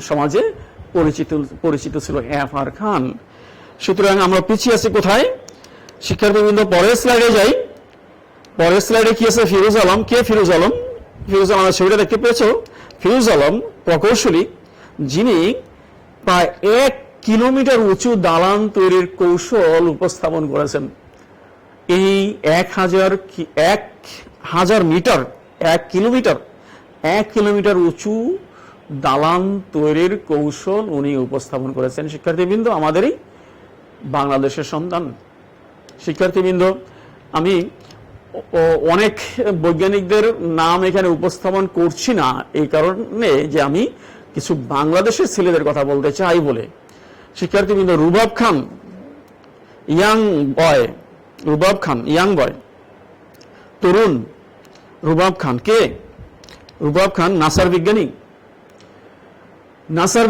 সমাজে পরিচিত ছিল এফআর খান। সুতরাং আমরা পিছিয়ে আছি কোথায়? শিক্ষার্থীবৃন্দ, পরের স্লাইডে যাই। পরের স্লাইডে কি আছে? ফিরোজ আলম। কে ফিরোজ আলম? ফিরোজ আলমের ছবিটা দেখতে পেয়েছো? ফিরোজ আলম প্রকৌশলী, যিনি প্রায় 1 কিলোমিটার উঁচু দালান তৈরির কৌশল উপস্থাপন করেছেন। এই 1000 মিটার, 1 কিলোমিটার উঁচু দালান তৈরির কৌশল উনি উপস্থাপন করেছেন। শিক্ষার্থীবৃন্দ, আমাদেরই বাংলাদেশের সন্তান। শিক্ষার্থীবৃন্দ, আমি অনেক বৈজ্ঞানিকদের নাম এখানে উপস্থাপন করছি না এই কারণে যে আমি কিছু বাংলাদেশের ছেলেদের কথা বলতে চাই বলে। শিক্ষার্থীবৃন্দ, রুবাব খান, ইয়াং বয়, তরুণ রুবাব খান। কে রুবাব খান? নাসার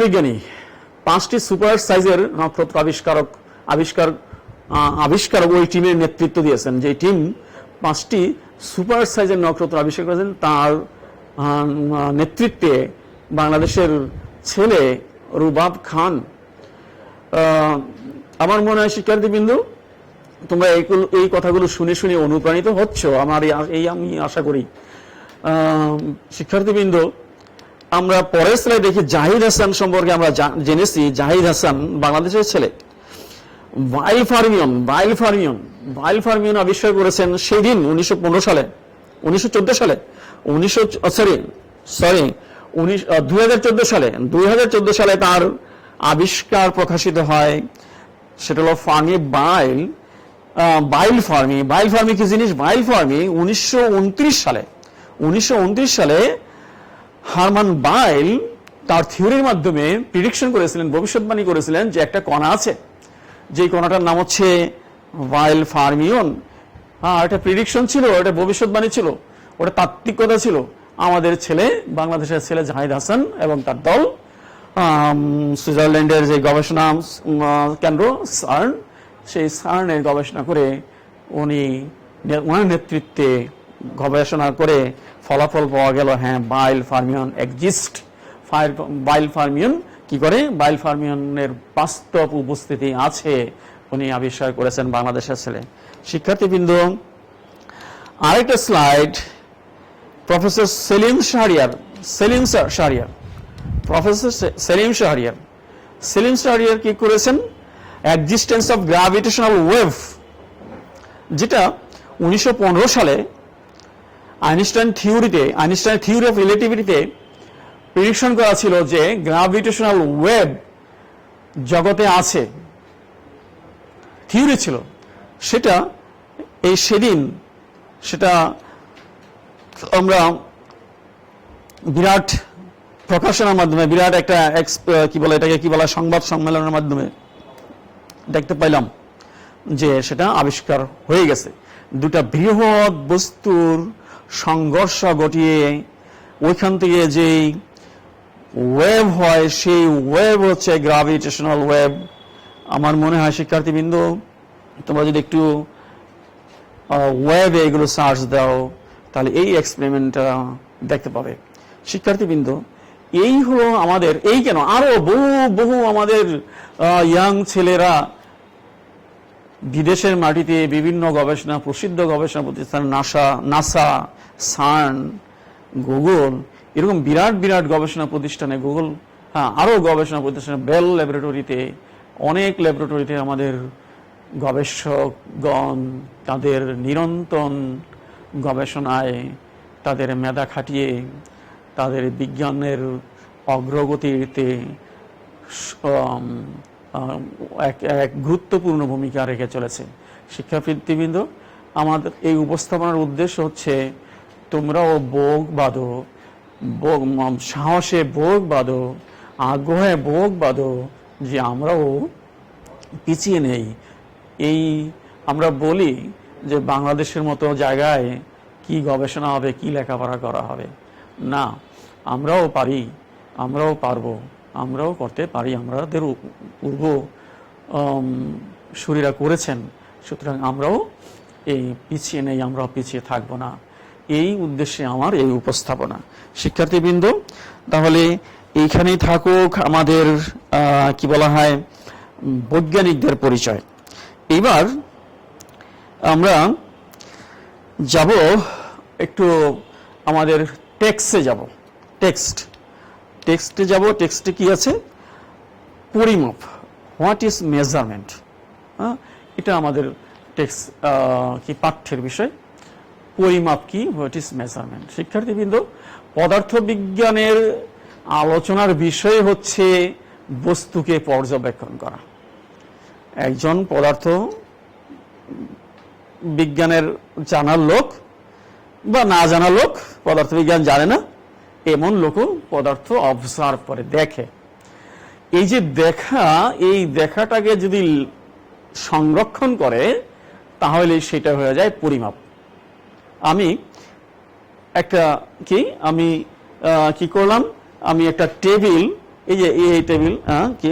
বিজ্ঞানী। 5টি সুপার সাইজের নক্ষত্র আবিষ্কারক ওই টিমের নেতৃত্ব দিয়েছেন। যে টিম 5টি সুপার সাইজের নক্ষত্র আবিষ্কার করেছেন, তার নেতৃত্বে বাংলাদেশের ছেলে রুবাব খান। আমার মনে হয় শিক্ষার্থীবৃন্দ, তোমরা এই কথাগুলো শুনে অনুপ্রাণিত হচ্ছ, আমি আশা করি। শিক্ষার্থীবৃন্দ, আমরা পরের স্লাইডে দেখি জাহিদ হাসান সম্পর্কে আমরা জেনেছি। জাহিদ হাসান বাংলাদেশের ছেলে। বাইল ফার্মিয়ন আবিষ্কার করেছেন সেই দিন 2014 সালে 2014 সালে তার আবিষ্কার প্রকাশিত হয়। সেটা হলো ফার্মি বাইল ফার্মি কি জিনিস? বাইল ফার্মি 1929 সালে হারমান বাইল তার থিওরির মাধ্যমে প্রিডিকশন করেছিলেন, ভবিষ্যৎবাণী করেছিলেন যে একটা কণা আছে, যে কণাটার নাম হচ্ছে বাইল ফার্মিয়ন। এটা প্রিডিকশন ছিল, এটা ভবিষ্যৎবাণী ছিল, ওটা তাত্ত্বিকতা ছিল। আমাদের ছেলে, বাংলাদেশের ছেলে জাহিদ হাসান এবং তার দল সুইজারল্যান্ডের যে গবেষণা কেন্দ্র সার্ন, সেই সার্নের গবেষণা করে ওনার নেতৃত্বে গবেষণা করে ফলাফল পাওয়া গেল, হ্যাঁ, বাইল ফার্মিয়ন এক্সিস্ট। বাইল ফার্মিয়ন কি করে? বাইল ফার্মিয়নের বাস্তব উপস্থিতি আছে, উনি আবিষ্কার করেছেন বাংলাদেশের ছেলে। শিক্ষার্থীবৃন্দ, আরেকটা স্লাইড। প্রফেসর সেলিম শাহরিয়ার কি করেছেন? এক্সিস্টেন্স অফ গ্র্যাভিটেশনাল ওয়েভ, যেটা 1915 সালে আইনস্টাইন থিওরি অফ রিলেটিভিটিতে প্রেডিকশন করা ছিল যে গ্র্যাভিটেশনাল ওয়েভ জগতে আছে, থিওরি ছিল। সেটা আমরা বিরাট প্রকাশনার মাধ্যমে, বিরাট একটা কি বলে এটাকে, কি বলা, সংবাদ সম্মেলনের মাধ্যমে দেখতে পাইলাম যে সেটা আবিষ্কার হয়ে গেছে। দুটা বৃহৎ বস্তুর সংঘর্ষ ঘটিয়ে ওইখান থেকে যেই ওয়েভ হয়, সেই ওয়েভ হচ্ছে গ্রাভিটেশনাল ওয়েভ। আমার মনে হয় শিক্ষার্থীবৃন্দ, তোমরা যদি একটু ওয়েবে এগুলো সার্চ দাও তাহলে এই এক্সপেরিমেন্টটা দেখতে পাবে। শিক্ষার্থীবৃন্দ, এই হলো আমাদের, এই কেন আরো বহু বহু আমাদের ইয়াং ছেলেরা বিদেশের মাটিতে বিভিন্ন গবেষণা, প্রসিদ্ধ গবেষণা প্রতিষ্ঠান, নাসা, সার্ন, গুগল, এরকম বিরাট বিরাট গবেষণা প্রতিষ্ঠানে, গুগল, আরো গবেষণা প্রতিষ্ঠানে, বেল ল্যাবরেটরিতে, অনেক ল্যাবরেটরিতে আমাদের গবেষকগণ তাদের নিরন্তর গবেষণায় তাদের মেধা খাটিয়ে তাদের বিজ্ঞানের অগ্রগতিতে এক গুরুত্বপূর্ণ ভূমিকা রেখে চলেছে। শিক্ষার্থীবৃন্দ, আমাদের এই উপস্থাপনার উদ্দেশ্য হচ্ছে তোমরাও বোগ বাঁধো, সাহসে বোগ বাঁধো, আগ্রহে বোগ বাঁধো যে আমরাও পিছিয়ে নেই। এই আমরা বলি যে বাংলাদেশের মতো জায়গায় কি গবেষণা হবে, কি লেখাপড়া করা হবে, না, আমরাও পারি, আমরাও পারবো, আমরাও করতে পারি, আমাদের পূর্ব শরীরা করেছেন, সুতরাং আমরাও এই পিছিয়ে নেই, আমরাও পিছিয়ে থাকবো না। এই উদ্দেশ্যে আমার এই উপস্থাপনা। শিক্ষার্থীবৃন্দ, তাহলে এইখানেই থাকুক আমাদের কি বলা হয় বৈজ্ঞানিকদের পরিচয়। এবার আমরা যাব একটু আমাদের টেক্সটে যাব। টেক্সটে যাব। টেক্সটে কি আছে? পরিমাপ, হোয়াট ইজ মেজারমেন্ট। এটা আমাদের টেক্সট কি পাঠ্যের বিষয়। পরিমাপ কি, হোয়াট ইজ মেজারমেন্ট। শিক্ষার্থীবৃন্দ, পদার্থবিজ্ঞানের আলোচনার বিষয় হচ্ছে বস্তুকে পর্যবেক্ষণ করা। একজন পদার্থ বিজ্ঞানের জানার লোক বা না জানা লোক, পদার্থবিজ্ঞান জানে না এমন লোকও পদার্থ অবজার্ভ করে, দেখে। এই যে দেখা, এই দেখাটাকে যদি সংরক্ষণ করে তাহলে সেটা হয়ে যায় পরিমাপ। আমি একটা কি করলাম, আমি একটা টেবিল, এই যে এই টেবিল কি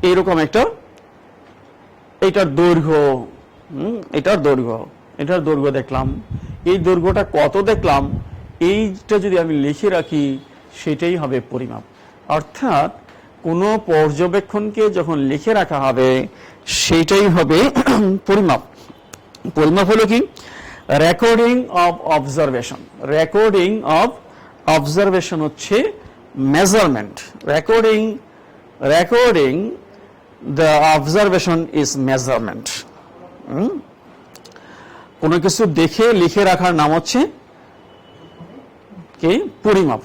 এইরকম একটা, এটার দৈর্ঘ্য, এটার দৈর্ঘ্য দেখলাম। এই দৈর্ঘ্যটা কত দেখলাম, এইটা যদি আমি লিখে রাখি সেটাই হবে পরিমাপ। অর্থাৎ কোনো পর্যবেক্ষণকে যখন লিখে রাখা হবে সেটাই হবে পরিমাপ। পরিমাপ হলো কি? Recording of observation. Recording of observation হচ্ছে measurement. Recording the observation is measurement. কোনো কিছু দেখে লিখে রাখার নাম হচ্ছে কি? পরিমাপ।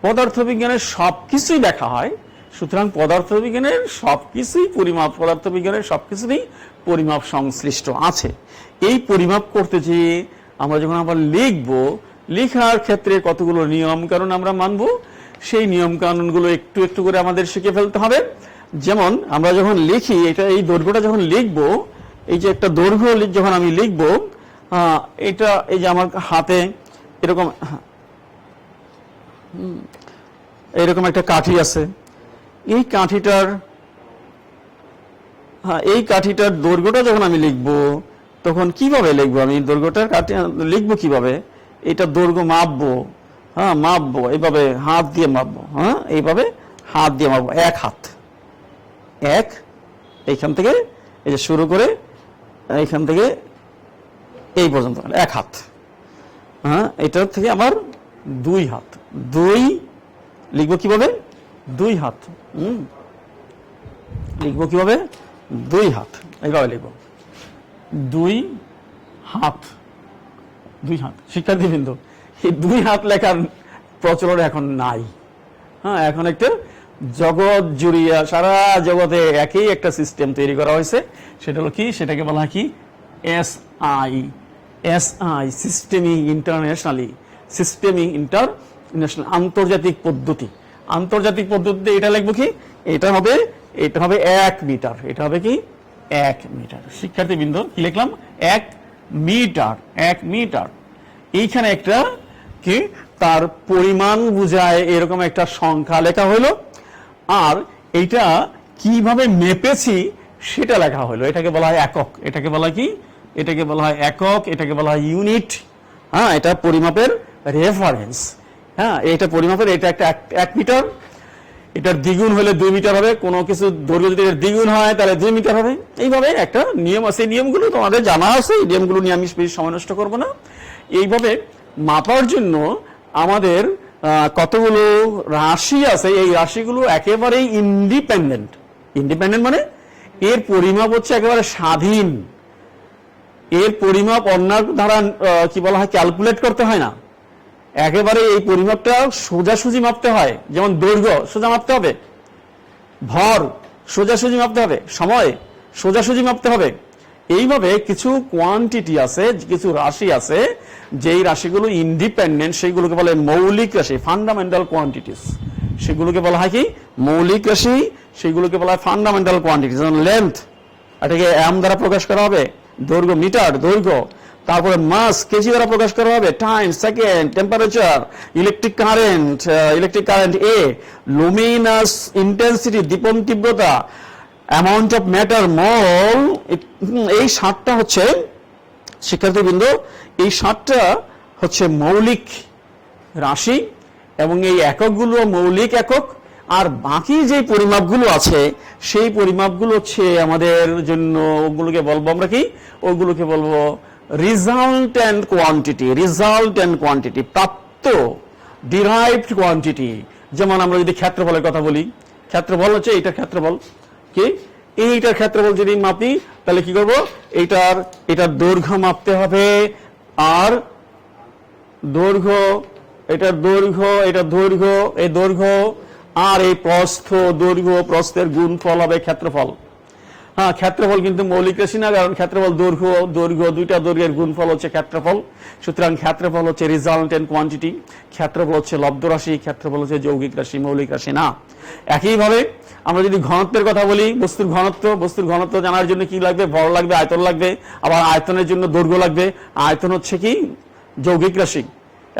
পদার্থবিজ্ঞানের সবকিছুই দেখা হয়, সুতরাং পদার্থবিজ্ঞানের সবকিছুই পরিমাপ, পদার্থবিজ্ঞানের সবকিছুই পরিমাপ সংশ্লিষ্ট আছে। এই পরিমাপ করতে গিয়ে আমরা যখন আবার লিখবো, লেখার ক্ষেত্রে কতগুলো নিয়ম কানুন আমরা মানব, সেই নিয়ম কানুনগুলো একটু একটু করে আমাদের শিখে ফেলতে হবে। যেমন আমরা যখন লিখি, এটা এই দৈর্ঘ্যটা যখন লিখবো, এই যে একটা দৈর্ঘ্য যখন আমি লিখবো, এটা এই যে আমার হাতে এরকম একটা কাঠি আছে। এই কাঠিটার দৈর্ঘ্যটা যখন আমি লিখবো তখন কিভাবে লিখবো, আমি দৈর্ঘ্যটার কাঠি লিখবো কিভাবে? এটা দৈর্ঘ্য মাপবো, মাপবো এইভাবে হাত দিয়ে মাপবো, এইভাবে হাত দিয়ে মাপবো। এক হাত, এইখান থেকে এই যে শুরু করে এইখান থেকে এই পর্যন্ত এক হাত। এটার থেকে আমার 2 হাত। 2 লিখবো কিভাবে? 2 হাত। লিখবো কিভাবে? 2 হাত, এইভাবে লিখবো 2 হাত। 2 হাত। শিক্ষার্থীবৃন্দ, এই 2 হাত লেখার প্রচলন এখন নাই। এখন একটা জগৎ জুড়িয়া সারা জগতে একই একটা সিস্টেম তৈরি করা হয়েছে। সেটা হলো কি? সেটাকে বলা হয় কি? SI, systemic internationally, systemic international আন্তর্জাতিক পদ্ধতি। আন্তর্জাতিক পদ্ধতিতে এটা লিখবো কি, এটা হবে 1 মিটার। এটা হবে কি 1 মিটার। শিক্ষার্থীবৃন্দ কি লিখলাম, 1 মিটার। 1 মিটার এইখানে একটা কি তার পরিমাণ বুঝায় এরকম একটা সংখ্যা লেখা হলো, আর এইটা কিভাবে মেপেছি সেটা লেখা হলো। এটাকে বলা হয় একক। এটাকে বলা কি, এটাকে বলা হয় একক, এটাকে বলা হয় ইউনিট। হ্যাঁ, এটা পরিমাপের রেফারেন্স। হ্যাঁ, এটা পরিমাপের, এটা একটা 1 মিটার। এটার দ্বিগুণ হলে 2 মিটার হবে, কোনো কিছু দৈর্ঘ্য যদি এর দ্বিগুণ হয় তাহলে 2 মিটার হবে। এইভাবে একটা নিয়ম আছে, নিয়মগুলো তোমাদের জানা আছে, এই নিয়মগুলো নিয়ে আমি বেশি সময় নষ্ট করবো না। এইভাবে মাপার জন্য আমাদের কতগুলো রাশি আছে, এই রাশিগুলো একেবারেই ইন্ডিপেন্ডেন্ট। ইন্ডিপেন্ডেন্ট মানে এর পরিমাপ হচ্ছে একেবারে স্বাধীন। এর পরিমাপ অন্য দ্বারা কি বলা হয়, ক্যালকুলেট করতে হয় না। একেবারে এই পরিমাপটা সোজাসুজি মাপতে হয়। যেমন দৈর্ঘ্য সোজা মাপতে হবে, ভর সোজাসুজি মাপতে হবে, সময় সোজাসুজি মাপতে হবে। এইভাবে কিছু কোয়ান্টিটি আছে, কিছু রাশি আছে, যেই রাশিগুলো ইন্ডিপেন্ডেন্ট, সেইগুলোকে বলে মৌলিক রাশি, ফান্ডামেন্টাল কোয়ান্টিটিস। সেগুলোকে বলা হয় কি মৌলিক রাশি, সেগুলোকে বলা হয় ফান্ডামেন্টাল কোয়ান্টিটিস। যেমন লেন্থ, এটাকে এম দ্বারা প্রকাশ করা হবে, দৈর্ঘ্য মিটার দৈর্ঘ্য, তারপরে মাস কেজি দ্বারা প্রকাশ করা হবে, time second, temperature, electric current A, luminous intensity দীপন তীব্রতা, অ্যামাউন্ট অফ ম্যাটার মল। এই 7টা হচ্ছে শিক্ষার্থীবৃন্দ, এই 7টা হচ্ছে মৌলিক রাশি, এবং এই এককগুলো মৌলিক একক। আর বাকি যে পরিমাপগুলো আছে সেই পরিমাপগুলো হচ্ছে আমাদের জন্য, ওগুলোকে বলবো আমরা কি, ওগুলোকে বলবো রিজাল্টেন্ট কোয়ান্টিটি। রিজাল্টেন্ট কোয়ান্টিটি, প্রাপ্ত, ডিরাইভড কোয়ান্টিটি। যেমন আমরা যদি ক্ষেত্রফলের কথা বলি, ক্ষেত্রফল হচ্ছে এইটার ক্ষেত্রফল কি, এইটার ক্ষেত্রফল যদি মাপি তাহলে কি করব, এটার দৈর্ঘ্য মাপতে হবে, আর দৈর্ঘ্য, এটার দৈর্ঘ্য, এটার দৈর্ঘ্য, এই দৈর্ঘ্য, আর এই প্রস্থ, দৈর্ঘ্য প্রস্থের গুণফল হবে ক্ষেত্রফল। হ্যাঁ, ক্ষেত্রফল কিন্তু মৌলিক রাশি না, কারণ ক্ষেত্রফল দৈর্ঘ্য দুইটা দৈর্ঘ্যের গুণফল হচ্ছে ক্ষেত্রফল। সুতরাং ক্ষেত্রফল হচ্ছে রিজাল্টেন্ট কোয়ান্টিটি, ক্ষেত্রফল হচ্ছে লব্ধ রাশি, ক্ষেত্রফল হচ্ছে যৌগিক রাশি, মৌলিক রাশি না। একইভাবে আমরা যদি ঘনত্বের কথা বলি, বস্তুর ঘনত্ব জানার জন্য কি লাগবে, ভর লাগবে, আয়তন লাগবে, আবার আয়তনের জন্য দৈর্ঘ্য লাগবে। আয়তন হচ্ছে কি যৌগিক রাশি,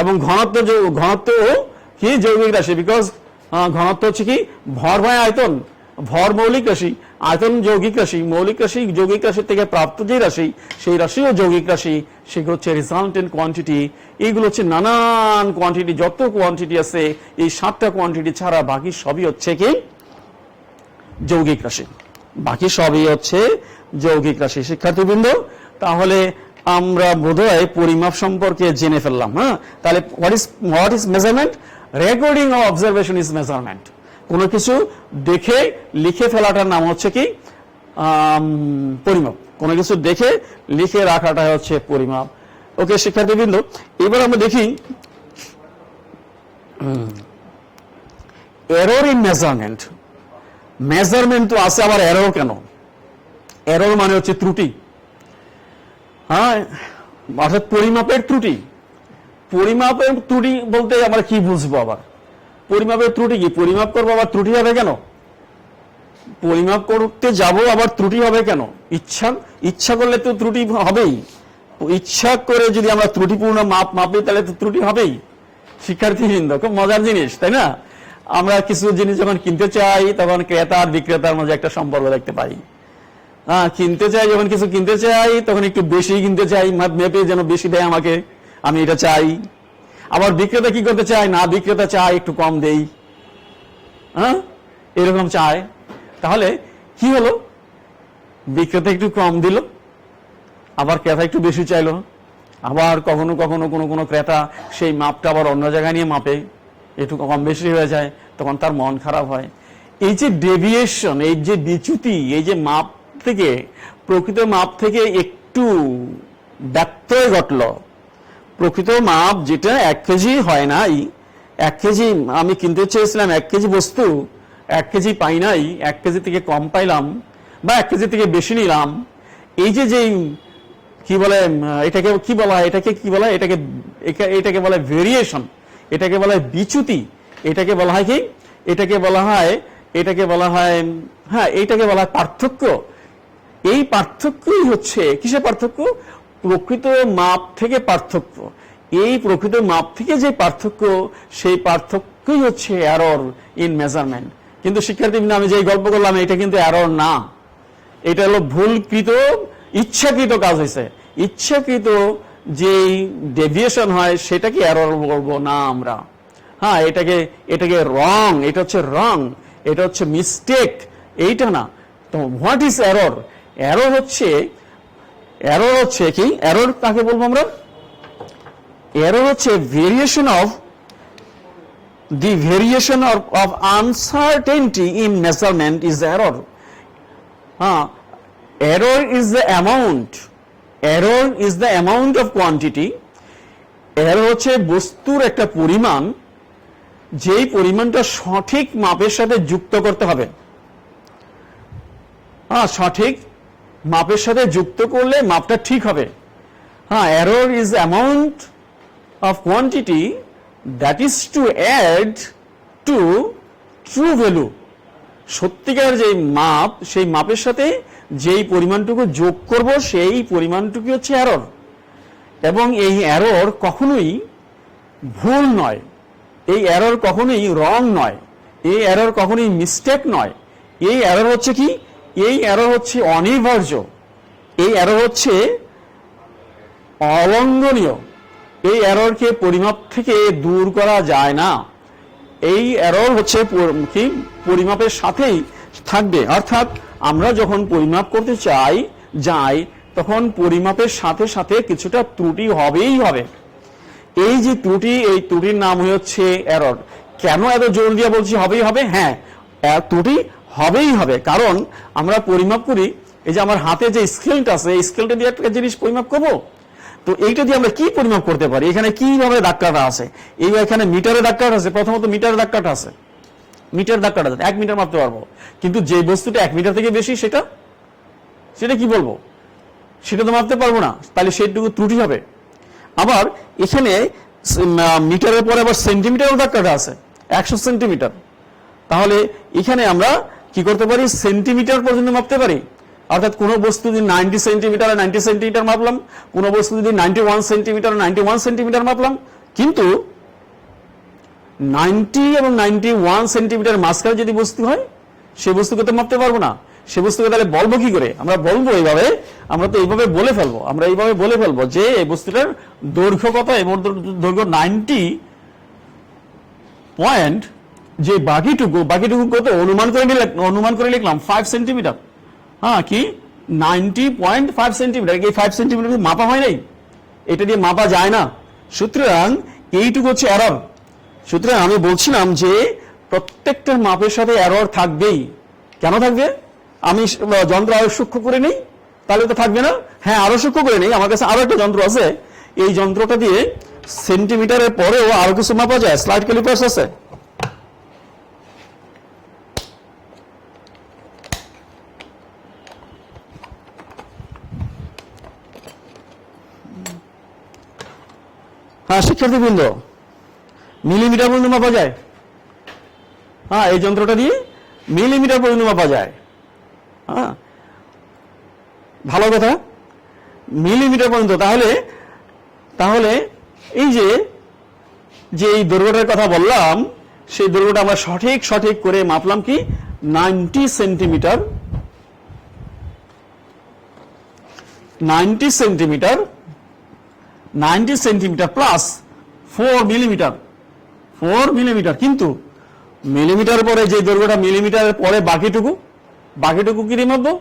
এবং ঘনত্ব কি যৌগিক রাশি, বিকজ ঘনত্ব হচ্ছে কি ভর ভাগ আয়তন। ভর মৌলিক রাশি, আয়তন যৌগিক রাশি। মৌলিক রাশি যৌগিক রাশির থেকে প্রাপ্ত যে রাশি, সেই রাশিও যৌগিক রাশি, সেগুলো হচ্ছে রিজাল্টেন্ট কোয়ান্টিটি। এইগুলো হচ্ছে নানান কোয়ান্টিটি, যত কোয়ান্টিটি আছে এই 7টা কোয়ান্টিটি ছাড়া বাকি সবই হচ্ছে কি যৌগিক রাশি, বাকি সবই হচ্ছে যৌগিক রাশি। শিক্ষার্থীবৃন্দ, তাহলে আমরা বোধহয় পরিমাপ সম্পর্কে জেনে ফেললাম। হ্যাঁ, তাহলে what is measurement? Recording of observation is measurement. কোনো কিছু দেখে লিখে ফেলাটার নাম হচ্ছে কি পরিমাপ। কোনো কিছু দেখে লিখে রাখাটা হচ্ছে পরিমাপ। ওকে শিক্ষার্থীবৃন্দ, এবার আমরা দেখি এরর ইন মেজারমেন্ট। মেজারমেন্ট তো আছে, আবার এরর কেন? এরর মানে হচ্ছে ত্রুটি। হ্যাঁ, অর্থাৎ পরিমাপের ত্রুটি। পরিমাপের ত্রুটি বলতে আমরা কি বুঝবো? আবার পরিমাপের ত্রুটি কি? পরিমাপ করবো আবার ত্রুটি হবে কেন? পরিমাপ করতে যাব আবার ত্রুটি হবে কেন? ইচ্ছা করলে তো ত্রুটি হবেই। ইচ্ছা করে যদি আমরা ত্রুটিপূর্ণ মাপি তাহলে তো ত্রুটি হবেই। শিক্ষার্থীবৃন্দ, খুব মজার জিনিস, তাই না? আমরা কিছু জিনিস যখন কিনতে চাই তখন ক্রেতা আর বিক্রেতার মাঝে একটা সম্পর্ক দেখতে পাই। হ্যাঁ, যখন কিছু কিনতে চাই তখন একটু বেশি কিনতে চাই, মেপে যেন বেশি দেয় আমাকে, আমি এটা চাই। আবার বিক্রেতা কি করতে চায়? না, বিক্রেতা চায় একটু কম দেই। হ্যাঁ, এরকম চায়। তাহলে কি হলো? বিক্রেতা একটু কম দিল, আবার ক্রেতা একটু বেশি চাইলো। আবার কখনো কখনো কোনো ক্রেতা সেই মাপটা আবার অন্য জায়গায় নিয়ে মাপে, একটু কম বেশি হয়ে যায়, তখন তার মন খারাপ হয়। এই যে ডেভিয়েশন, এই যে বিচ্যুতি, এই যে মাপ থেকে, প্রকৃত মাপ থেকে একটু ব্যত্যয় ঘটল। প্রকৃত মাপ যেটা 1 কেজি হয় নাই, 1 কেজি আমি কিনতে চেয়েছিলাম, 1 কেজি বস্তু 1 কেজি পাই নাই, 1 কেজি থেকে কম পাইলাম, বা 1 কেজি থেকে বেশি নিলাম। এই যে কি বলে, এটাকে কি বলা হয়? এটাকে বলে ভেরিয়েশন। এটাকে বলা হয় বিচ্যুতি, এটাকে বলা হয় কি, এটাকে বলা হয় হ্যাঁ, এইটাকে বলা হয় পার্থক্য। এই পার্থক্যই হচ্ছে কিসের পার্থক্য? প্রকৃত মাপ থেকে পার্থক্য। এই প্রকৃত মাপ থেকে যে পার্থক্য, সেই পার্থক্যই হচ্ছে এরর ইন মেজারমেন্ট। কিন্তু শিক্ষার্থীবৃন্দ, আমি যে গল্প করলাম এটা কিন্তু এরর না, এটা হলো ভুলকৃত, ইচ্ছাকৃত কাজ হয়েছে। ইচ্ছাকৃত যেই ডেভিয়েশন হয় সেটাকে এরর বলবো না আমরা। হ্যাঁ, এটাকে রং, এটা হচ্ছে রং, এটা হচ্ছে মিস্টেক, এইটা না। তো হোয়াট ইজ এরর? এরর হচ্ছে কি, এরর কাকে বলবো আমরা? এরর হচ্ছে variation of the variation of uncertainty in measurement is error. Error is the amount of quantity. error হচ্ছে বস্তুর একটা পরিমাণ, যেই পরিমাণটা সঠিক মাপের সাথে যুক্ত করতে হবে। সঠিক মাপের সাথে যুক্ত করলে মাপটা ঠিক হবে। error is the amount of quantity that is to add to true value. সত্যিকার যে মাপ, সেই মাপের সাথে যেই পরিমাণটুকু যোগ করব সেই পরিমাণটুকু হচ্ছে এরর। এবং এই এরর কখনোই ভুল নয়, এই এরর কখনোই রং নয়, এই এরর কখনোই মিস্টেক নয়। এই এরর হচ্ছে কি, এই এরর হচ্ছে অনিবার্য, এই এরর হচ্ছে অলঙ্ঘনীয়। এই এররকে পরিমাপ থেকে দূর করা যায় না। এই এরর হচ্ছে কি, পরিমাপের সাথেই থাকবে। অর্থাৎ আমরা যখন পরিমাপ করতে যাই তখন পরিমাপের সাথে সাথে কিছুটা ত্রুটি হবেই হবে। এই যে ত্রুটি, এই ত্রুটির নাম হচ্ছে এরর। কেন এত জোর দিয়ে বলছি হবেই হবে? হ্যাঁ, ত্রুটি হবেই হবে, কারণ আমরা পরিমাপ করি। এই যে আমার হাতে যে স্কেলটা আছে, এই স্কেলটা দিয়ে একটা জিনিস পরিমাপ করবো, তো এইটা দিয়ে আমরা কি পরিমাপ করতে পারি? এখানে কিভাবে দাগ কাটা আছে, এখানে মিটারে দাগ কাটা আছে, প্রথমত মিটারে দাগ কাটা আছে, মিটার দাগ কাটা আছে, 1 মিটার মাপতে পারবো। কিন্তু যে বস্তুটা 1 মিটার থেকে বেশি, সেটা কি বলবো? সেটা তো মাপতে পারবো না, তাহলে সেইটুকু ত্রুটি হবে। আবার এখানে মিটারের পরে আবার সেন্টিমিটারও দাগ কাটা আছে, 100 সেন্টিমিটার। তাহলে এখানে আমরা কি করতে পারি? সেন্টিমিটার পর্যন্ত মাপতে পারি। অর্থাৎ কোন বস্তু যদি 90 সেন্টিমিটার 90 সেন্টিমিটার মাপলাম, কোন বস্তু যদি 91 সেন্টিমিটার 91 সেন্টিমিটার মাপলাম। কিন্তু 90 এবং 91 সেন্টিমিটার মাঝখানে যদি বস্তু হয়, সেই বস্তুকে তো মাপতে পারবো না। সে বস্তুকে তাহলে বলবো কি করে? আমরা বলবো এইভাবে, আমরা তো এইভাবে বলে ফেলবো যে এই বস্তুটার দৈর্ঘ্য কত, এবং দৈর্ঘ্য 90 পয়েন্ট, যে বাকিটুকু কত অনুমান করে লিখলাম 5 সেন্টিমিটার। কি 90.5 সেন্টিমিটার, এই 5 সেন্টিমিটার মাপা হয় নাই, এটা দিয়ে মাপা যায় না। সুতরাং এইটুকু হচ্ছে এরর। সুতরাং আমি বলছিলাম যে প্রত্যেকটা মাপের সাথে এরর থাকবেই। কেন থাকবে? আমি যন্ত্র আরো সূক্ষ্ম করে নেই, তাহলে তো থাকবে না। হ্যাঁ, আরো সূক্ষ্ম করে নেই, আমার কাছে আরো একটা যন্ত্র আছে, এই যন্ত্রটা দিয়ে সেন্টিমিটারের পরেও আরো কিছু মাপা যায়। স্লাইড ক্যালিপার্স আছে, শিক্ষার্থীবৃন্দ, মিলিমিটার পর্যন্ত মাপা যায়। এই যন্ত্রটা দিয়ে মিলিমিটার পর্যন্ত মাপা যায়। ভালো কথা, মিলিমিটার পর্যন্ত। তাহলে এই যে এই দৈর্ঘ্যটার কথা বললাম, সেই দৈর্ঘ্যটা আমরা সঠিক করে মাপলাম কি 90 সেন্টিমিটার, 90 সেন্টিমিটার প্লাস 4 মিলিমিটার। কিন্তু মিলিমিটার পরে যে দৈর্ঘ্যটা, মিলিমিটারের পরে বাকিটুকু কি দিয়ে মাপবো?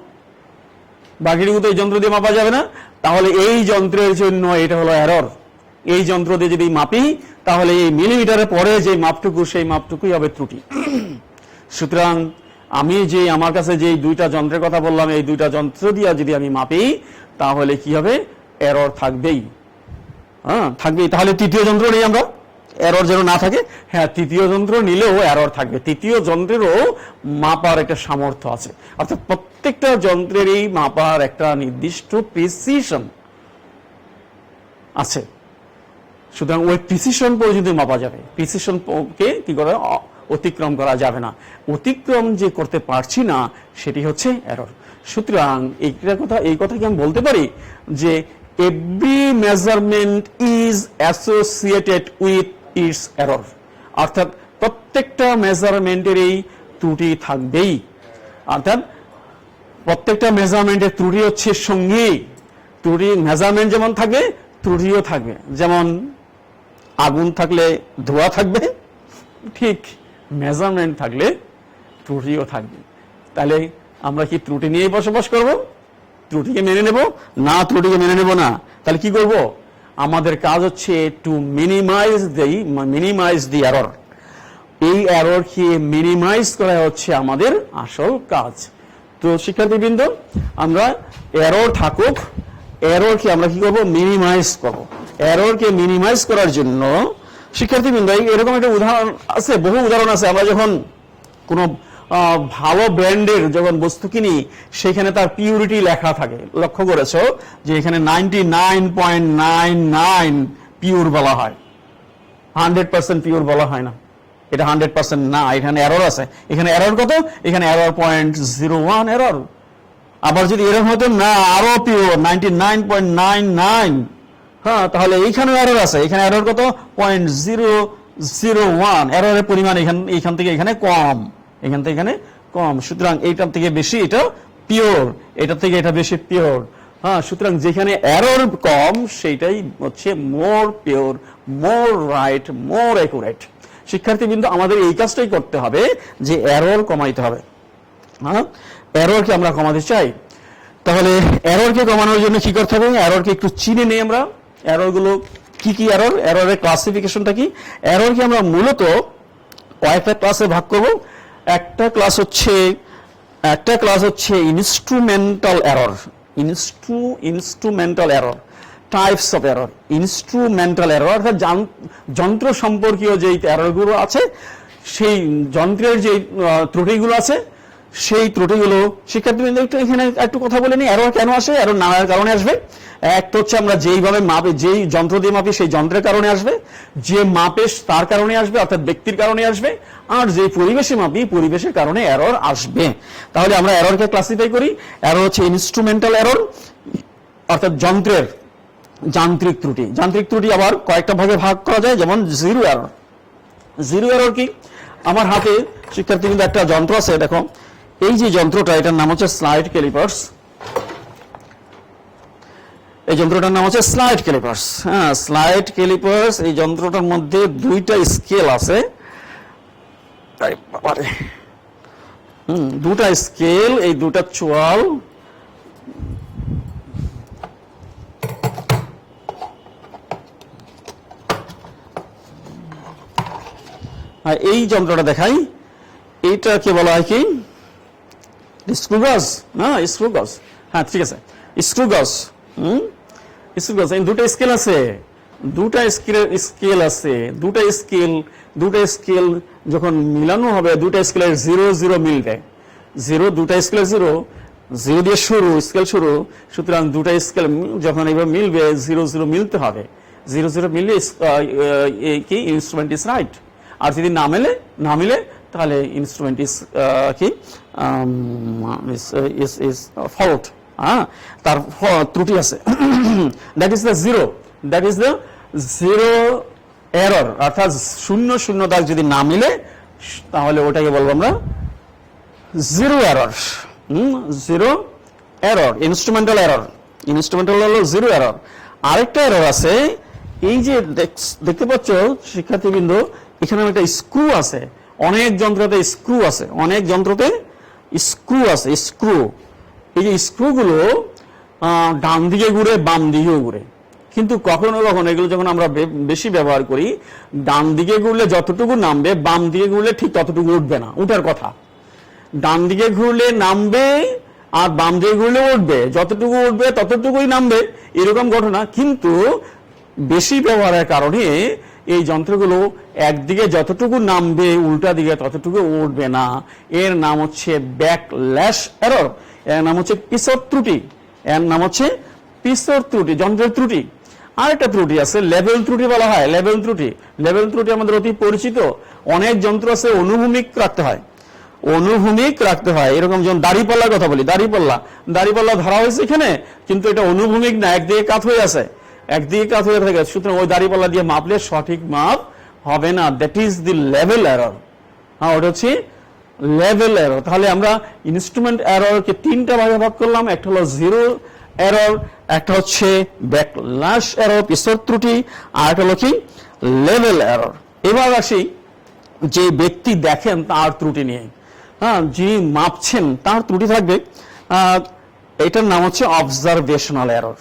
বাকিটুকু তো এই যন্ত্র দিয়ে মাপা যাবে না। তাহলে এই যন্ত্রের জন্য এটা হলো এরর। এই যন্ত্র দিয়ে যদি মাপি, তাহলে এই মিলিমিটারের পরে যে মাপটুকু, সেই মাপটুকুই হবে ত্রুটি। সুতরাং আমি যে আমার কাছে যে দুইটা যন্ত্রের কথা বললাম, এই দুইটা যন্ত্র দিয়ে যদি আমি মাপি, তাহলে কি হবে? এরর থাকবেই। তাহলে তৃতীয় যন্ত্র নেই আমরা, এরর যেন না থাকে। হ্যাঁ, তৃতীয় যন্ত্র নিলেও এরর থাকবে। তৃতীয় যন্ত্রেরও মাপার একটা সামর্থ্য আছে, অর্থাৎ প্রত্যেকটা যন্ত্রেরই মাপার একটা নির্দিষ্ট প্রিসিশন আছে। সুতরাং ওই প্রিসিশন পর্যন্ত মাপা যাবে, প্রিসিশন কে কি করা অতিক্রম করা যাবে না। অতিক্রম যে করতে পারছি না সেটি হচ্ছে এরর। সুতরাং এই কথা কি আমি বলতে পারি যে every measurement is associated with its error, অর্থাৎ প্রত্যেকটা মেজারমেন্টেরই ত্রুটি থাকবেই, অর্থাৎ প্রত্যেকটা মেজারমেন্টের ত্রুটি হচ্ছে সঙ্গী। ত্রুটি মেজারমেন্ট যেমন থাকবে ত্রুটিও থাকবে, যেমন আগুন থাকলে ধোঁয়া থাকবে, ঠিক মেজারমেন্ট থাকলে ত্রুটিও থাকবে। তাহলে আমরা কি ত্রুটি নিয়ে বসবাস করব? ত্রুটিকে মেনে নেব না? ত্রুটিকে মেনে নেব না। তাহলে কি করব? আমাদের কাজ হচ্ছে টু মিনিমাইজ দি এরর। এই এররকে মিনিমাইজ করা হচ্ছে আমাদের আসল কাজ। তো শিক্ষার্থীবৃন্দ, আমরা এরর থাকুক, এররকে আমরা কি করব? মিনিমাইজ করব। এররকে মিনিমাইজ করার জন্য শিক্ষার্থীবৃন্দ এরকম একটা উদাহরণ আছে, বহু উদাহরণ আছে। আমরা যখন কোনো ভালো ব্র্যান্ডের যখন বস্তু কিনি সেখানে তার পিউরিটি লেখা থাকে, লক্ষ্য করেছো যে এখানে 99.99 পিওর বলা হয়, 100% পিওর বলা হয় না। এটা 100% না, এখানে এরর আছে। এখানে এরর কত? এখানে এরর 0.01 এরর। আবার যদি এরকম হতো না আরো পিওর 99.99, হ্যাঁ, তাহলে এইখানেও এরর আছে। এখানে এরর কত? 0.001। এররের পরিমাণ এখান থেকে এখানে কম, এখান থেকে এখানে কম। সুতরাং এইটার থেকে বেশি এটা পিওর, এটার থেকে এটা বেশি পিওর। হ্যাঁ, সুতরাং যেখানে এরর কম সেইটাই হচ্ছে মোর পিওর, মোর রাইট, মোর অ্যাকুরেট। শিক্ষার্থীবৃন্দ, আমাদের এই কাজটাই করতে হবে যে এরর কমাইতে হবে। হ্যাঁ, এররকে আমরা কমাতে চাই, তাহলে এররকে কমানোর জন্য কি করতে হবে? এররকে একটু চিনে নেই আমরা। এররগুলো কি কি এরর, এররের ক্লাসিফিকেশনটা কি? এররকে আমরা মূলত কয়েকটা ক্লাসে ভাগ করব। একটা ক্লাস হচ্ছে instrumental error. Instrumental error, types of error. Instrumental error অর্থাৎ যন্ত্র সম্পর্কীয় যে এররগুলো আছে, সেই যন্ত্রের যে ত্রুটিগুলো আছে, সেই ত্রুটিগুলো শিক্ষার্থীবৃন্দ এখানে একটু কথা বলে নিই। এরর কেন আসে? এরর নানার কারণে আসবে। একটা হচ্ছে আমরা যেইভাবে মাপি, যেই যন্ত্র দিয়ে মাপি সেই যন্ত্রের কারণে আসবে, যে মাপে তার কারণে আসবে অর্থাৎ ব্যক্তির কারণে আসবে, আর যে পরিবেশে মাপি পরিবেশের কারণে এরর আসবে। তাহলে আমরা এররকে ক্লাসিফাই করি। এরর হচ্ছে ইনস্ট্রুমেন্টাল এরর অর্থাৎ যন্ত্রের যান্ত্রিক ত্রুটি। যান্ত্রিক ত্রুটি আবার কয়েকটা ভাগে ভাগ করা যায়, যেমন জিরো এরর। জিরো এরর কি? আমার হাতে শিক্ষার্থীবৃন্দ একটা যন্ত্র আছে, দেখো এই যে যন্ত্রটা, এটার নাম হচ্ছে স্লাইড ক্যালিপার্স। এই যন্ত্রটার নাম হচ্ছে স্লাইড ক্যালিপার্স। হ্যাঁ, স্লাইড ক্যালিপার্স। এই যন্ত্রটার মধ্যে দুইটা স্কেল আছে, দুটা স্কেল, এই দুটা চোয়াল। এই যন্ত্রটা দেখাই, এইটাকে বলা হয় কি? স্ক্রু গজ। না, স্ক্রু গজ। হ্যাঁ, ঠিক আছে, স্ক্রু গজ। স্ক্রু গজ। এই দুটা স্কেল আছে, দুটা স্কেল আছে, দুটা স্কেল যখন মিলানো হবে, দুটা স্কেলের 0 মিলবে। দুটা স্কেলের 0 দিয়ে শুরু, স্কেল শুরু। সুতরাং দুটা স্কেল যখন এবার মিলবে 0 মিলতে হবে। 0 মিললে কি ইনস্ট্রুমেন্ট ইজ রাইট। আর যদি না মিলে তাহলে ইনস্ট্রুমেন্ট ইজ কি ইজ ফল্ট। তার ত্রুটি আছে। That is the zero error, অর্থাৎ 0 দাগ যদি না মিলে তাহলে ওটাকে বলবো আমরা zero error. Zero error, instrumental error. Instrumental হলো জিরো এরর। আরেকটা এরর আছে, এই যে দেখতে পাচ্ছ শিক্ষার্থীবৃন্দ, এখানে একটা স্ক্রু আছে। অনেক যন্ত্রতে স্ক্রু আছে, স্ক্রু। এই যে স্ক্রুগুলো ডান দিকে ঘুরে, বাম দিকেও ঘুরে। কিন্তু কখনো কখনো এগুলো যখন আমরা বেশি ব্যবহার করি, ডান দিকে ঘুরলে যতটুকু নামবে, বাম দিকে ঘুরলে ঠিক ততটুকু উঠবে না। উঠার কথা, ডান দিকে ঘুরলে নামবে আর বাম দিকে ঘুরলে উঠবে, যতটুকু উঠবে ততটুকুই নামবে, এরকম ঘটনা। কিন্তু বেশি ব্যবহারের কারণে এই যন্ত্রগুলো একদিকে যতটুকু নামবে উল্টা দিকে ততটুকু উঠবে না। এর নাম হচ্ছে ব্যাকল্যাশ এরর, এর নাম হচ্ছে পিছর ত্রুটি, যন্ত্রের ত্রুটি। আরেকটা ত্রুটি আছে, লেভেল ত্রুটি বলা হয়। লেভেল ত্রুটি, লেভেল ত্রুটি আমাদের অতি পরিচিত। অনেক যন্ত্র আছে অনুভূমিক রাখতে হয়, অনুভূমিক রাখতে হয়। এরকম যেমন দাড়িপাল্লার কথা বলি, দাড়িপাল্লা ধরা হয়েছে এখানে, কিন্তু এটা অনুভূমিক না, একদিকে কাত হয়ে আছে, একদিকে কাত হয়ে থাকে। সুতরাং ওই দাড়িপাল্লা দিয়ে মাপলে সঠিক মাপ হবে না। That is the level error. হ্যাঁ, ওটা হচ্ছে লেভেল এরর। তাহলে আমরা ইনস্ট্রুমেন্ট এররকে তিনটা ভাগে ভাগ করলাম। একটা হলো জিরো এরর, একটা হচ্ছে ব্যাকল্যাশ এরর, পিছর ত্রুটি, আর একটা হলো কি লেভেল এরর। এবার আসি যে ব্যক্তি দেখেন তার ত্রুটি নিয়ে। হ্যাঁ, যিনি মাপছেন তার ত্রুটি থাকবে। এটার নাম হচ্ছে অবজারভেশনাল এরর।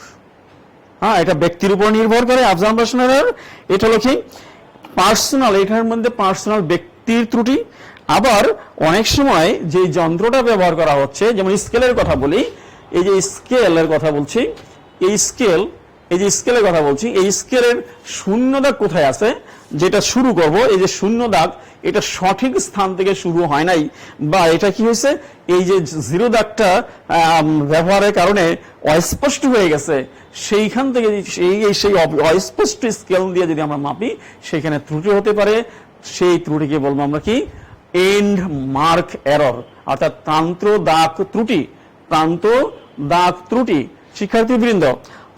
হ্যাঁ, এটা ব্যক্তির উপর নির্ভর করে। অবজারভেশনাল এরর এটা হলো কি পার্সোনাল, এটার মধ্যে পার্সোনাল ব্যক্তির ত্রুটি। আবার অনেক সময় যে যন্ত্রটা ব্যবহার করা হচ্ছে, যেমন স্কেলের কথা বলি, এই যে স্কেলের কথা বলছি, এই স্কেল, এই যে স্কেলের কথা বলছি, এই স্কেলের শূন্য দাগ কোথায় আছে, যেটা শুরু করব, এই যে শূন্য দাগ, এটা সঠিক স্থান থেকে শুরু হয় নাই, বা এটা কি হয়েছে, এই যে জিরো দাগটা ব্যবহারের কারণে অস্পষ্ট হয়ে গেছে, সেইখান থেকে সেই অস্পষ্ট স্কেল দিয়ে যদি আমরা মাপি, সেখানে ত্রুটি হতে পারে। সেই ত্রুটিকে বলবো আমরা কি এন্ড মার্ক এরর, অর্থাৎ প্রান্ত দাগ ত্রুটি, প্রান্ত দাগ ত্রুটি। শিক্ষার্থীবৃন্দ,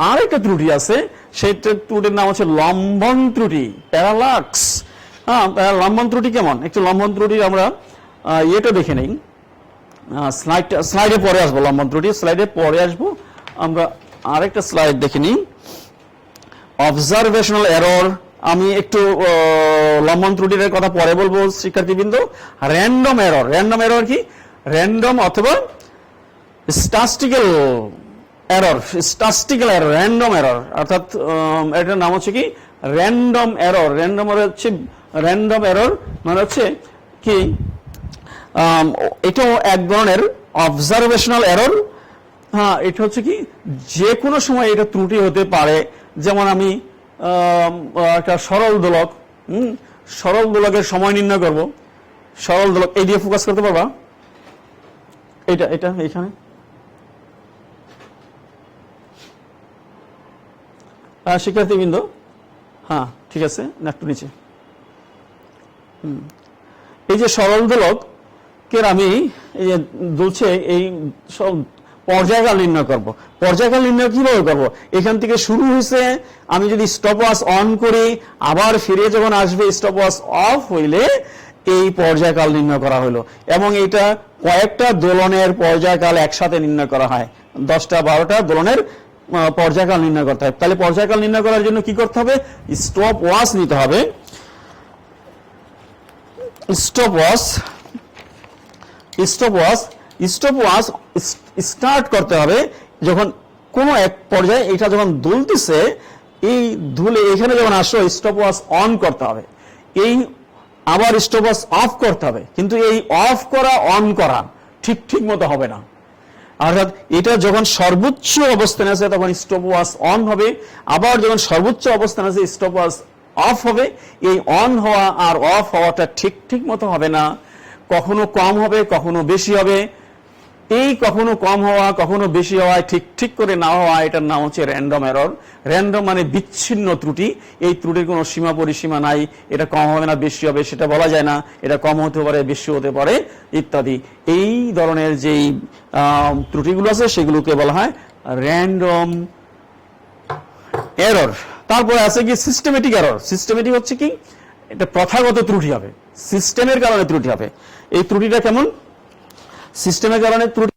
আর একটা ত্রুটি আছে, সেই ত্রুটির নাম হচ্ছে লম্বন ত্রুটি, প্যারালাক্স। হ্যাঁ, লম্বন ত্রুটি কেমন, একটু লম্বন ত্রুটি আমরা ইয়েটা দেখে নেই। স্লাইডে পরে আসবো, লম্বন ত্রুটি স্লাইডে পরে আসবো। আমরা আরেকটা স্লাইড দেখে নিই। অবজারভেশনাল এরর, আমি একটু লম্বন ত্রুটির কথা পরে বলবো শিক্ষার্থীবৃন্দ। র্যান্ডম এরর, র্যান্ডম এরর কি, র্যান্ডম অথবা statistical error, statistical error, random error, অর্থাৎ এটার নাম হচ্ছে কি র্যান্ডম এরর। র্যান্ডম এরর হচ্ছে, র্যান্ডম এরর মানে হচ্ছে কি, এটাও এক ধরনের অবজারভেশনাল এরর। হ্যাঁ, এটা হচ্ছে কি যে কোনো সময় এটা ত্রুটি হতে পারে। যেমন আমি একটা সরল দোলক, সরল দোলকের সময় নির্ণয় করব। সরল দোলক, এই দিয়ে ফোকাস করতে পারবা, এটা এটা এইখানে। শিক্ষার্থীবৃন্দ, হ্যাঁ ঠিক আছে, একটু নিচে। এই যে সরল দোলকের আমি এই যে দুলছে, এই সব পর্যায়কাল নির্ণয় করব। পর্যায়কাল নির্ণয় কিভাবে করব, এখান থেকে শুরু হয়েছে, আমি যদি স্টপ ওয়াচ অন করি, আবার ফিরে যখন আসবে স্টপ ওয়াচ অফ হইলে এই পর্যায়কাল নির্ণয় করা হলো। এবং এটা কয়েকটা দোলনের পর্যায়কাল একসাথে নির্ণয় করা হয়, 10টা 12টা দোলনের পর্যায়কাল নির্ণয় করতে হয়। তাহলে পর্যায়কাল নির্ণয় করার জন্য কি করতে হবে, স্টপ ওয়াচ নিতে হবে। Stop watch, stop watch, stop watch start করতে হবে যখন কোনো এক পর্যায়ে এটা যখন দুলতেছে, এই ধুলে এখানে যখন আসো স্টপ ওয়াচ অন করতে হবে, এই আবার স্টপ ওয়াচ অফ করতে হবে। কিন্তু এই অফ করা অন করা ঠিক মতো হবে না। অর্থাৎ এটা যখন সর্বোচ্চ অবস্থানে আছে তখন স্টপ ওয়াচ অন হবে, আবার যখন সর্বোচ্চ অবস্থানে আছে স্টপ ওয়াচ অফ হবে। এই অন হওয়া আর অফ হওয়াটা ঠিক মতো হবে না, কখনো কম হবে কখনো বেশি হবে। এই কখনো কম হওয়া কখনো বেশি হওয়া, ঠিক করে না হওয়া, এটার নাম হচ্ছে র্যান্ডম এরর। র্যান্ডম মানে বিচ্ছিন্ন ত্রুটি। এই ত্রুটির কোনো সীমা পরিসীমা নাই, এটা কম হবে না বেশি হবে সেটা বলা যায় না, এটা কম হতে পারে বেশি হতে পারে ইত্যাদি। এই ধরনের যেই ত্রুটিগুলো আছে সেগুলোকে বলা হয় র্যান্ডম এরর। তারপরে আছে কি সিস্টেমেটিক এরর। সিস্টেমেটিক হচ্ছে কি, এটা প্রথাগত ত্রুটি হবে, সিস্টেমের কারণে ত্রুটি হবে। এই ত্রুটিটা কেমন, সিস্টেমের কারণে ত্রুটি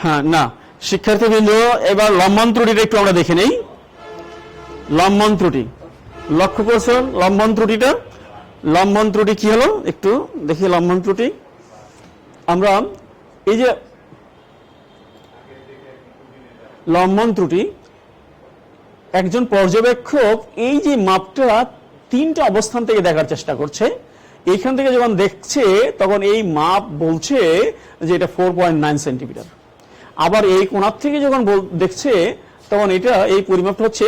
হ্যাঁ, না শিক্ষার্থীবৃন্দ, এবার লম্বন ত্রুটিটা একটু আমরা দেখে নেই। লম্বন ত্রুটি লক্ষ্য করছো? লম্বন ত্রুটিটা, লম্বন ত্রুটি কি হলো একটু দেখি। লম্বন ত্রুটি আমরা এই যে লম্বন ত্রুটি, একজন পর্যবেক্ষক এই যে মাপটা তিনটা অবস্থান থেকে দেখার চেষ্টা করছে। এইখান থেকে যখন দেখছে তখন এই মাপ বলছে যে এটা 4.9 সেন্টিমিটার। আবার এই কোণার থেকে যখন দেখছে তখন এটা এই পরিমাপটা হচ্ছে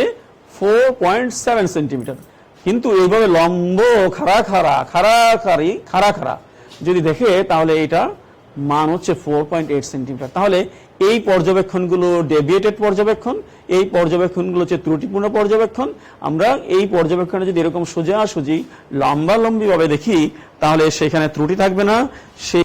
4.7 সেন্টিমিটার। কিন্তু এইভাবে লম্ব খাড়া যদি দেখে তাহলে এটা মান হচ্ছে 4.8 সেন্টিমিটার। তাহলে এই পর্যবেক্ষণগুলো ডেভিয়েটেড পর্যবেক্ষণ, এই পর্যবেক্ষণগুলো হচ্ছে ত্রুটিপূর্ণ পর্যবেক্ষণ। আমরা এই পর্যবেক্ষণে যদি এরকম সোজাসুজি লম্বালম্বি ভাবে দেখি তাহলে সেখানে ত্রুটি থাকবে না। সেই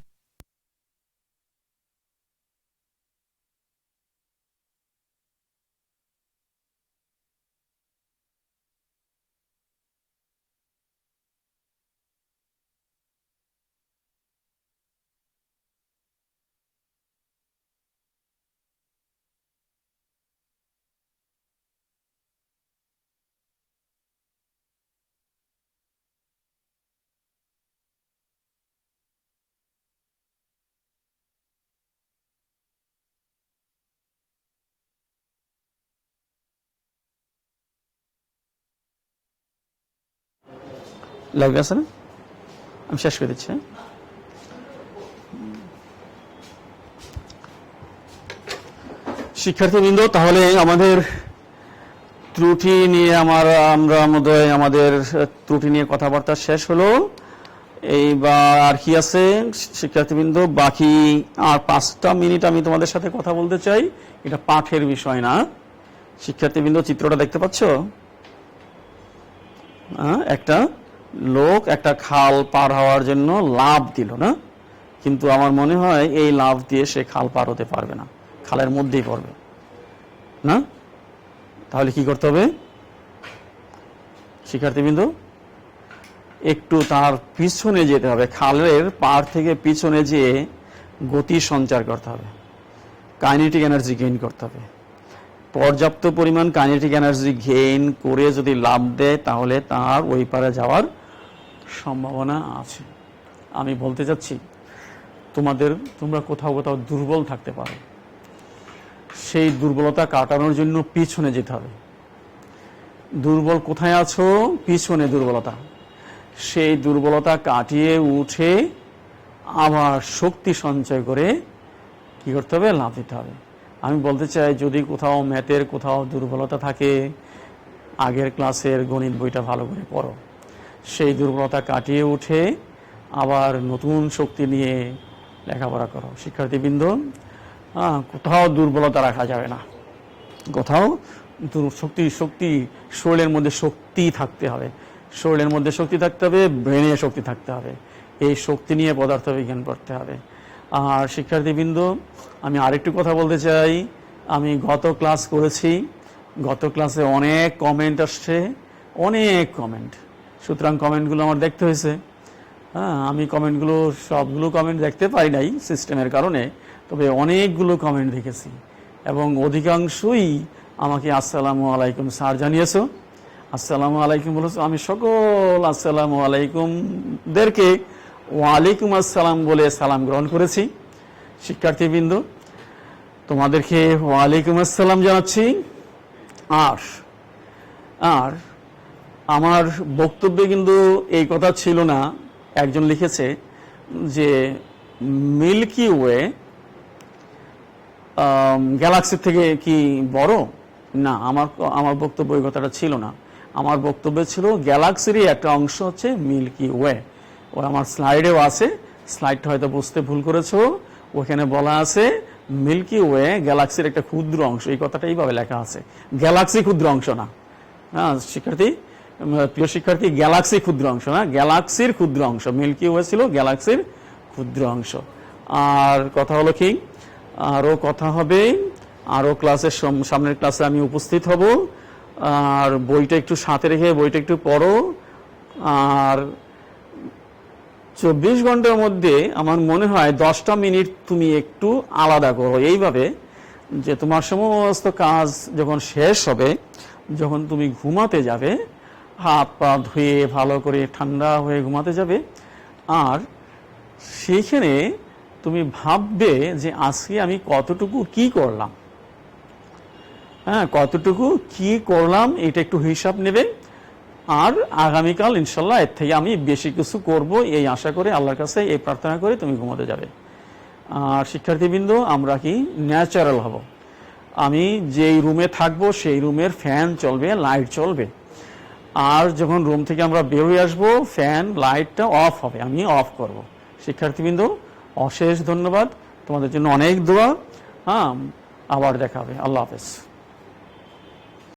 লাগবে আছে না, আমি শেষ করে দিচ্ছি। শিক্ষার্থীবৃন্দ, তাহলে আমাদের ত্রুটি নিয়ে আমাদের ত্রুটি নিয়ে কথাবার্তা শেষ হলো। এইবার আর কি আছে শিক্ষার্থীবৃন্দ? বাকি আর 5টা মিনিট আমি তোমাদের সাথে কথা বলতে চাই। এটা পাঠের বিষয় না। শিক্ষার্থীবৃন্দ, চিত্রটা দেখতে পাচ্ছ? একটা লোক একটা খাল পার হওয়ার জন্য লাফ দিল না, কিন্তু আমার মনে হয় এই লাফ দিয়ে সে খাল পার হতে পারবে না, খালের মধ্যেই পড়বে না। তাহলে কি করতে হবে শিক্ষার্থীবৃন্দ? একটু তার পিছনে যেতে হবে, খালের পার থেকে পিছনে যেয়ে গতি সঞ্চার করতে হবে, কাইনেটিক এনার্জি গেইন করতে হবে। পর্যাপ্ত পরিমাণ কাইনেটিক এনার্জি গেইন করে যদি লাভ দেয় তাহলে তার ওই পারে যাওয়ার সম্ভাবনা আছে। আমি বলতে চাচ্ছি তোমরা কোথাও দুর্বল থাকতে পারো, সেই দুর্বলতা কাটানোর জন্য পিছনে যেতে হবে। দুর্বল কোথায় আছো? পিছনে দুর্বলতা। সেই দুর্বলতা কাটিয়ে উঠে আবার শক্তি সঞ্চয় করে কি করতে হবে? লাভ দিতে হবে। আমি বলতে চাই, যদি কোথাও ম্যাথের কোথাও দুর্বলতা থাকে, আগের ক্লাসের গণিত বইটা ভালো করে পড়ো। সেই দুর্বলতা কাটিয়ে উঠে আবার নতুন শক্তি নিয়ে লেখাপড়া করো। শিক্ষার্থীবৃন্দ, কোথাও দুর্বলতা রাখা যাবে না। কোথাও শক্তি শরীরের মধ্যে শক্তি থাকতে হবে, শরীরের মধ্যে শক্তি থাকতে হবে, ব্রেনে শক্তি থাকতে হবে। এই শক্তি নিয়ে পদার্থবিজ্ঞান পড়তে হবে। আর শিক্ষার্থীবৃন্দ, আমি আরেকটু কথা বলতে চাই। আমি গত ক্লাস করেছি, গত ক্লাসে অনেক কমেন্ট আসছে, অনেক কমেন্ট। সুতরাং কমেন্টগুলো আমার দেখতে হয়েছে। আমি সবগুলো কমেন্ট দেখতে পারি নাই সিস্টেমের কারণে, তবে অনেকগুলো কমেন্ট দেখেছি এবং অধিকাংশই আমাকে আসসালামু আলাইকুম স্যার জানিয়েছো, আসসালামু আলাইকুম বলেছো। আমি সকল আসসালামু আলাইকুমদেরকে ওয়ালাইকুম আসসালাম বলে সালাম গ্রহণ করেছি। শিক্ষার্থীবৃন্দ, তোমাদেরকে ওয়ালাইকুম আসসালাম জানাচ্ছি। আর আমার বক্তব্যে কিন্তু এই কথা ছিল না। একজন লিখেছে যে মিল্কি ওয়ে গ্যালাক্সির থেকে কি বড়? না, আমার বক্তব্য এই কথাটা ছিল না। আমার বক্তব্য ছিল গ্যালাক্সিরই একটা অংশ হচ্ছে মিল্কি ওয়ে। ও আমার স্লাইডেও আছে, স্লাইডটা হয়তো বুঝতে ভুল করেছো। ওখানে বলা আছে মিল্কি ওয়ে গ্যালাক্সির একটা ক্ষুদ্র অংশ। এই কথাটা এইভাবে লেখা আছে, গ্যালাক্সি ক্ষুদ্র অংশ না। প্রিয় শিক্ষার্থী, গ্যালাক্সি ক্ষুদ্র অংশ না, গ্যালাক্সির ক্ষুদ্র অংশ। মিল্কি ওয়ে ছিল গ্যালাক্সির ক্ষুদ্র অংশ। আর কথা হলো কি, আরও কথা হবে, আরও ক্লাসের সামনের ক্লাসে আমি উপস্থিত হব। আর বইটা একটু সাথে রেখে বইটা একটু পড়ো। আর 24 ঘন্টার মধ্যে আমার মনে হয় 10টা মিনিট তুমি একটু আলাদা করো, এইভাবে যে তোমার সমস্ত কাজ যখন শেষ হবে, যখন তুমি ঘুমাতে যাবে, হাত পা ধুয়ে ভালো করে ঠান্ডা হয়ে ঘুমাতে যাবে, আর সেইখানে তুমি ভাববে যে আজকে আমি কতটুকু কি করলাম, হ্যাঁ কতটুকু কি করলাম এটা একটু হিসাব নেবে। আর আগামীকাল ইনশাল্লাহ এর থেকে আমি বেশি কিছু করব এই আশা করে, আল্লাহর কাছে এই প্রার্থনা করে তুমি ঘুমাতে যাবে। আর শিক্ষার্থীবৃন্দ, আমরা কি ন্যাচারাল হব। আমি যেই রুমে থাকবো সেই রুমের ফ্যান চলবে, লাইট চলবে, আর যখন রুম থেকে আমরা বের হয়ে আসবো ফ্যান লাইটটা অফ হবে, আমি অফ করব। শিক্ষার্থীবৃন্দ, অশেষ ধন্যবাদ, তোমাদের জন্য অনেক দোয়া। হ্যাঁ, আবার দেখা হবে। আল্লাহ হাফেজ।